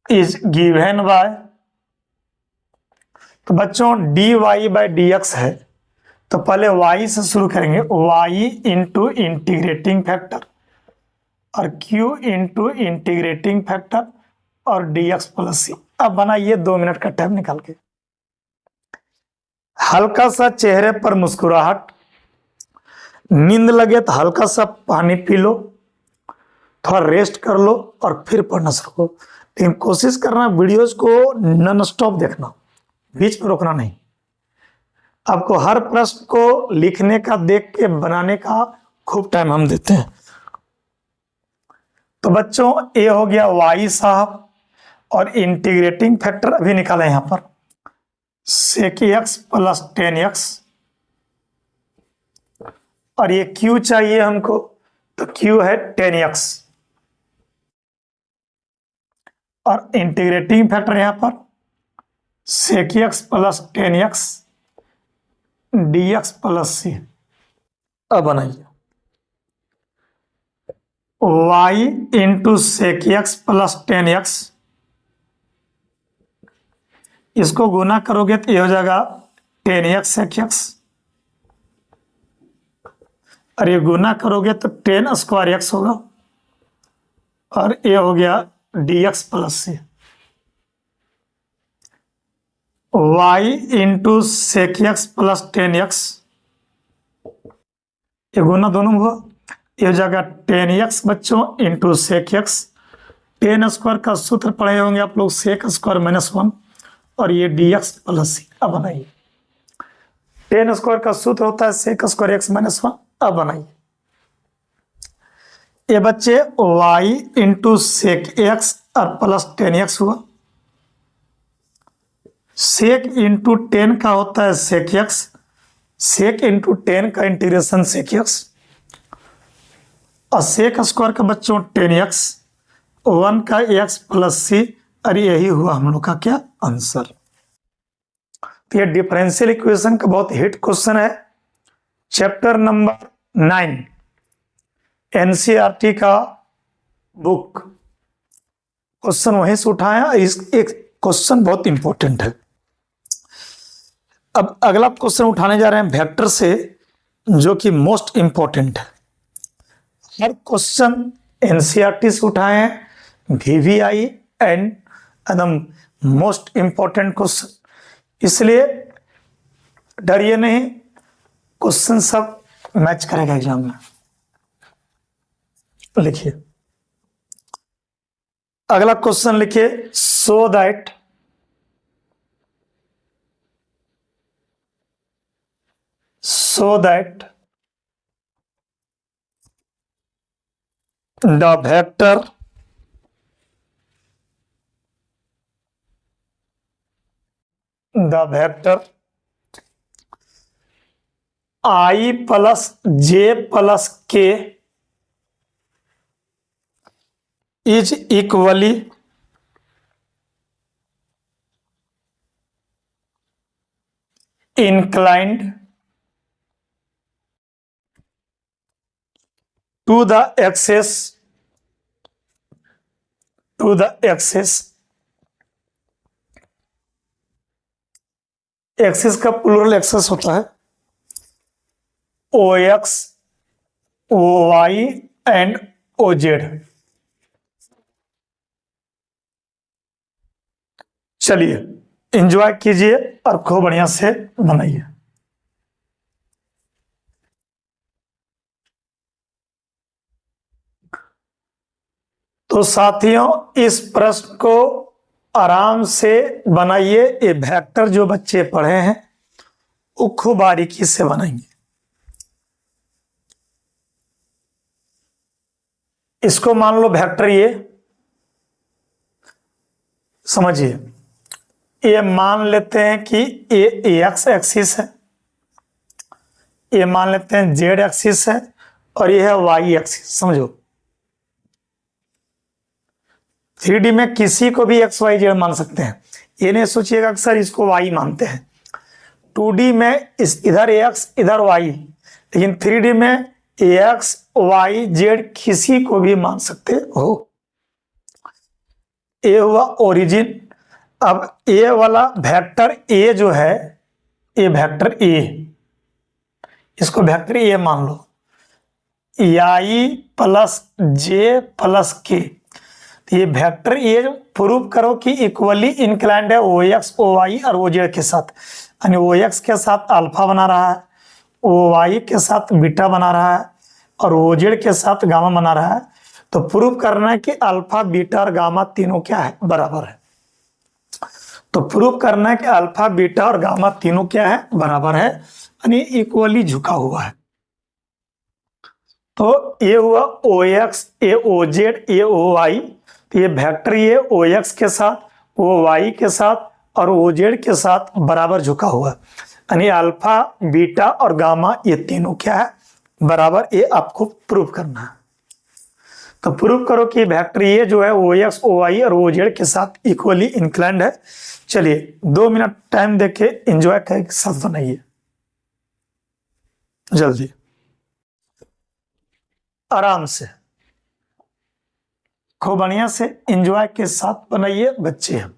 is given by, तो बच्चों d y by d x है तो पहले y से शुरू करेंगे, y इंटू इंटीग्रेटिंग फैक्टर और q इंटू इंटीग्रेटिंग फैक्टर और dx प्लस c। अब बनाइए 2 मिनट का टाइम निकाल के। हल्का सा चेहरे पर मुस्कुराहट, नींद लगे तो हल्का सा पानी पी लो, थोड़ा रेस्ट कर लो और फिर पढ़ना शुरू करो। लेकिन कोशिश करना वीडियोज को नॉन स्टॉप देखना, बीच में रोकना नहीं। आपको हर प्रश्न को लिखने का, देख के बनाने का खूब टाइम हम देते हैं। तो बच्चों ये हो गया y साहब, और इंटीग्रेटिंग फैक्टर अभी निकाला यहां पर सेक एक्स प्लस 10x, और ये q चाहिए हमको, तो q है 10x, और इंटीग्रेटिंग फैक्टर यहां पर sec x plus 10x dx plus c। अब बनाइए y into sec x plus 10x, इसको गुना करोगे तो ये हो जाएगा 10x सेक एक्स, और ये गुना करोगे तो 10 स्क्वायर x होगा, और ये हो गया dx plus c। y into sec x plus 10x, ये गुना दोनों में हुआ, ये हो जाएगा 10x बच्चों इंटू सेक एक्स। 10 स्क्वायर का सूत्र पढ़े होंगे आप लोग, सेक स्क्वायर माइनस 1, और ये dx प्लस c। अब बनाइए 10 स्क्वायर का सूत्र होता है सेक स्क्वायर एक्स माइनस 1। अब बनाइए ये बच्चे y इंटू सेक एक्स और प्लस 10x हुआ, सेक इंटू 10 का होता है सेक एक्स, सेक इंटू 10 का इंटीग्रेशन सेक एक्स, और सेक स्क्वायर का बच्चों 10x, 1 का x प्लस c, और यही हुआ हम लोग का क्या आंसर। तो ये डिफरेंशियल इक्वेशन का बहुत हिट क्वेश्चन है, चैप्टर नंबर 9 एनसीईआरटी का बुक क्वेश्चन वहीं से उठाया। इस एक क्वेश्चन बहुत इंपॉर्टेंट है। अब अगला क्वेश्चन उठाने जा रहे हैं वेक्टर से, जो कि मोस्ट इंपॉर्टेंट है। हर क्वेश्चन एनसीईआरटी से उठाए हैं, वीवीआई एंड एकदम मोस्ट इंपॉर्टेंट क्वेश्चन, इसलिए डरिए नहीं, क्वेश्चन सब मैच करेगा एग्जाम में। लिखिए अगला क्वेश्चन, लिखिए so that the vector I plus j plus k is equally inclined to the axis axis का प्लूरल एक्सेस होता है O X O Y and O Z. चलिए एंजॉय कीजिए और खूब बढ़िया से बनाइए। तो साथियों, इस प्रश्न को आराम से बनाइए। ये वेक्टर जो बच्चे पढ़े हैं वो खूब बारीकी से बनाएंगे। इसको मान लो वेक्टर, ये समझिए, ये मान लेते हैं कि ये एक्स एक्सिस है, ये मान लेते हैं जेड एक्सिस है, और ये है वाई एक्सिस। समझो 3D में किसी को भी एक्स वाई जेड मान सकते हैं, ये नहीं सोचिएगा कि सर इसको वाई मानते हैं। 2D में इधर एक्स इधर वाई, लेकिन 3D में एक्स वाई जेड किसी को भी मान सकते हो। ये हुआ ओरिजिन। अब ए वाला वेक्टर ए जो है, ये वेक्टर ए, इसको वेक्टर ए मान लो, आई प्लस जे प्लस के। ये वेक्टर ये प्रूव करो कि इक्वली इंक्लाइंड है ओ एक्स ओ वाई और ओ जेड के साथ, यानी ओ एक्स के साथ अल्फा बना रहा है, ओ वाई के साथ बीटा बना रहा है, और ओ जेड के साथ गामा बना रहा है। तो प्रूव करना है कि अल्फा बीटा और गामा तीनों क्या है, बराबर है। तो प्रूव करना है कि अल्फा बीटा और गामा तीनों क्या है, बराबर है, यानी इक्वली झुका हुआ है। तो ये हुआ ओ एक्स, ये ओ जेड, ये ओ वाई। तो ये वेक्टर ये ओ एक्स के साथ, ओ वाई के साथ और ओ जेड के साथ बराबर झुका हुआ है, यानी अल्फा बीटा और गामा ये तीनों क्या है, बराबर। ये आपको प्रूव करना है। तो प्रूव करो कि वेक्टर ये जो है ओ एक्स ओ वाई और ओ जेड के साथ इक्वली इंक्लाइंड है। चलिए 2 मिनट टाइम देके एंजॉय करके साथ बनाइए जल्दी आराम से, खूब बढ़िया से एंजॉय के साथ बनाइए बच्चे। हम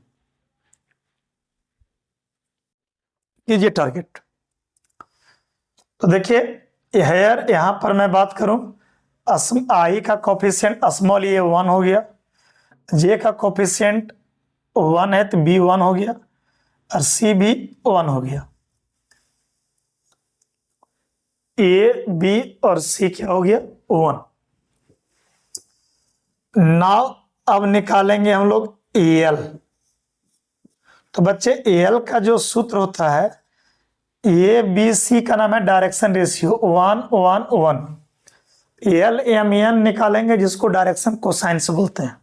कीजिए टारगेट। तो देखिए हेयर, यहां पर मैं बात करूं, आई का कोफिशिएंट स्मॉल ए 1 हो गया, जे का कोफिशिएंट 1 है तो बी 1 हो गया, और सी भी 1 हो गया। ए बी और सी क्या हो गया, 1। नाउ अब निकालेंगे हम लोग एल। तो बच्चे एल का जो सूत्र होता है, ए बी सी का नाम है direction ratio 1 1 1। L m n निकालेंगे, जिसको डायरेक्शन कोसाइन से बोलते हैं।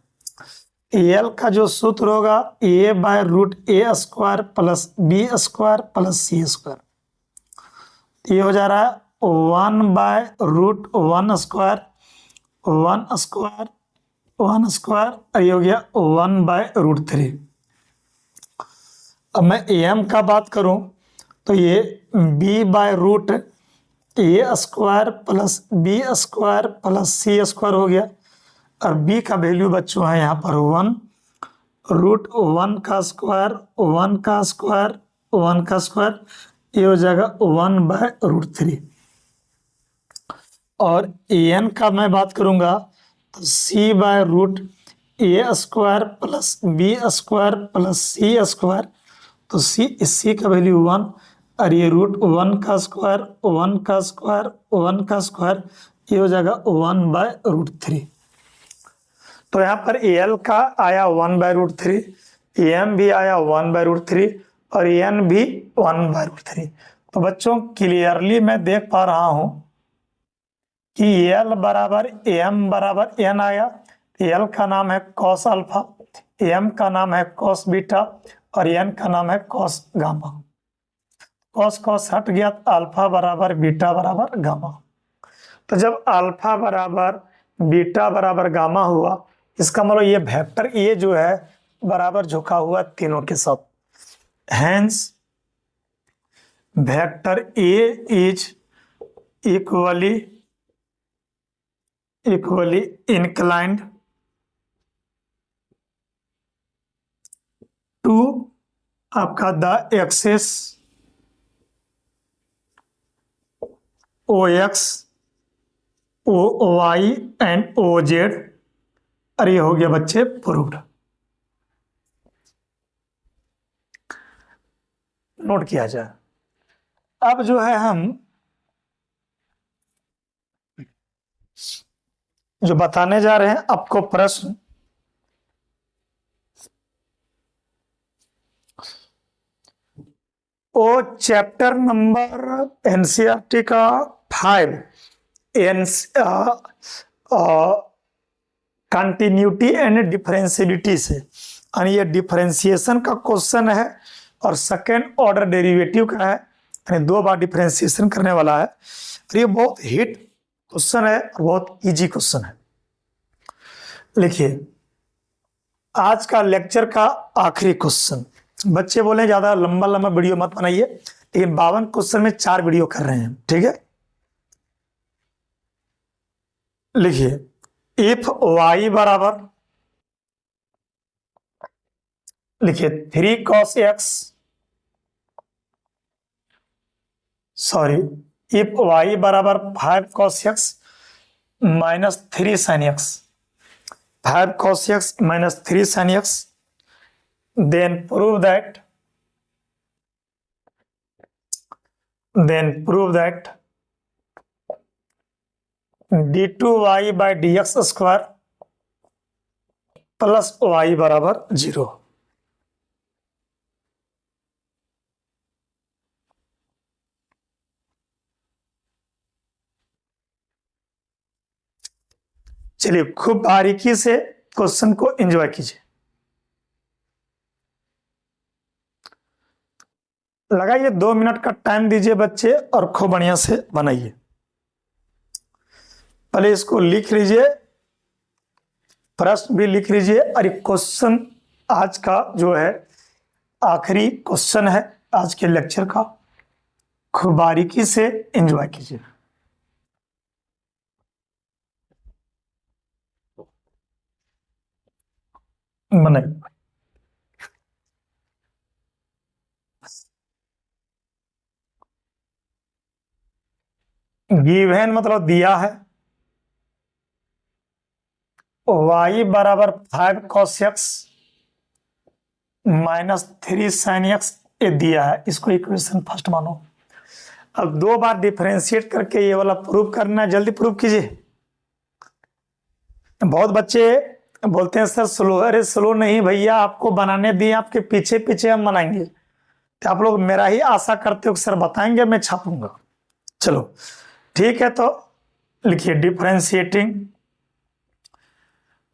एल का जो सूत्र होगा A by root A square plus B square plus C square. ये हो जा रहा है 1 by root 1 square 1 square 1 square, और ये हो गया 1 बाय रूट 3। अब मैं एम का बात करूं तो ये b by root A square plus B square plus C square हो गया। और बी का वैल्यू बच्चों है यहाँ पर 1, रूट 1 का स्क्वायर 1 का स्क्वायर 1 का स्क्वायर, ये हो जाएगा 1/√3। और एन का मैं बात करूंगा तो c/√a² plus B square plus सी स्क्वायर, तो सी का वैल्यू 1, और ये रूट 1 का स्क्वायर 1 का स्क्वायर 1 का स्क्वायर, ये हो जाएगा 1/√3। तो यहाँ पर एल का आया 1/√3, एम भी आया 1/√3 और एन भी 1/√3। तो बच्चों क्लियरली मैं देख पा रहा हूं कि एल बराबर एम बराबर एन आया। एल का नाम है कॉस अल्फा, एम का नाम है कॉस बीटा और एन का नाम है कॉस गामा। कॉस कॉस हट गया, अल्फा बराबर बीटा बराबर गामा। तो जब अल्फा बराबर बीटा बराबर गामा हुआ, इसका मतलब ये वेक्टर ए जो है बराबर झुका हुआ तीनों के साथ। Hence vector a is equally inclined to आपका the axes OX, OY and OZ। अरे हो गया बच्चे प्रूव्ड। नोट किया जाए। अब जो है हम जो बताने जा रहे हैं आपको प्रश्न, वो चैप्टर नंबर एनसीईआरटी का 5 कंटिन्यूटी एंड डिफरेंशियलिटी से, यानी ये डिफरेंशिएशन का क्वेश्चन है और सेकेंड ऑर्डर डेरिवेटिव का है, यानी 2 बार डिफरेंशिएशन करने वाला है। और ये बहुत हिट क्वेश्चन है और बहुत इजी क्वेश्चन है। लिखिए आज का लेक्चर का आखिरी क्वेश्चन। बच्चे बोले ज्यादा लंबा लंबा वीडियो मत बनाइए, लेकिन 52 क्वेश्चन में 4 वीडियो कर रहे हैं, ठीक है। लिखिए इफ y बराबर, लिखिए 3 cos x, sorry, if y बराबर 5 cos x minus 3 sin x, 5 cos x minus 3 sin x, then prove that d2y by dx square plus y बराबर 0। चलिए खूब बारीकी से क्वेश्चन को एंजॉय कीजिए। लगाइए 2 मिनट का टाइम दीजिए बच्चे और खूब बढ़िया से बनाइए। पहले इसको लिख लीजिए, प्रश्न भी लिख लीजिए, और ये क्वेश्चन आज का जो है आखिरी क्वेश्चन है आज के लेक्चर का। खूब बारीकी से एंजॉय कीजिए। बनाइए। गिवन मतलब दिया है, y बराबर 5 cos x minus 3 sin x ये दिया है। इसको इक्वेशन फर्स्ट मानो। अब 2 बार डिफरेंशिएट करके ये वाला प्रूव करना है, जल्दी प्रूव कीजिए। बहुत बच्चे बोलते हैं सर स्लो, अरे स्लो नहीं भैया, आपको बनाने दिए, आपके पीछे पीछे हम बनाएंगे। तो आप लोग मेरा ही आशा करते हो कि सर बताएंगे, मैं छापूंगा। चलो ठीक है, तो लिखिए differentiating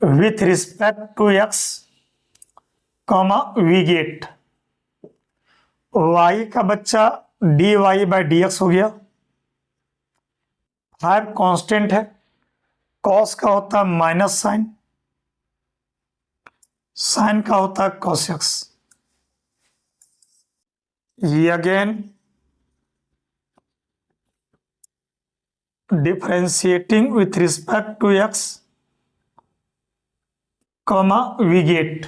with respect to x comma we get y का बच्चा dy बाई dx हो गया। 5 कांस्टेंट है, cos का होता है माइनस साइन, साइन का होता है cos x। ये again differentiating with respect to x comma we get.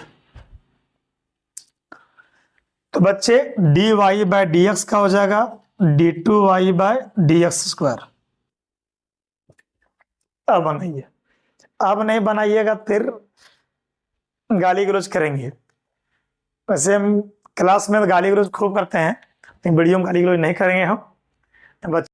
तो बच्चे d y by d x का हो जाएगा d two y by d x square. अब बनाइए, अब नहीं बनाइएगा फिर गाली गलौज करेंगे। वैसे हम क्लास में गाली गलौज खूब करते हैं, लेकिन वीडियो में गाली गलौज नहीं करेंगे हम। बच्चे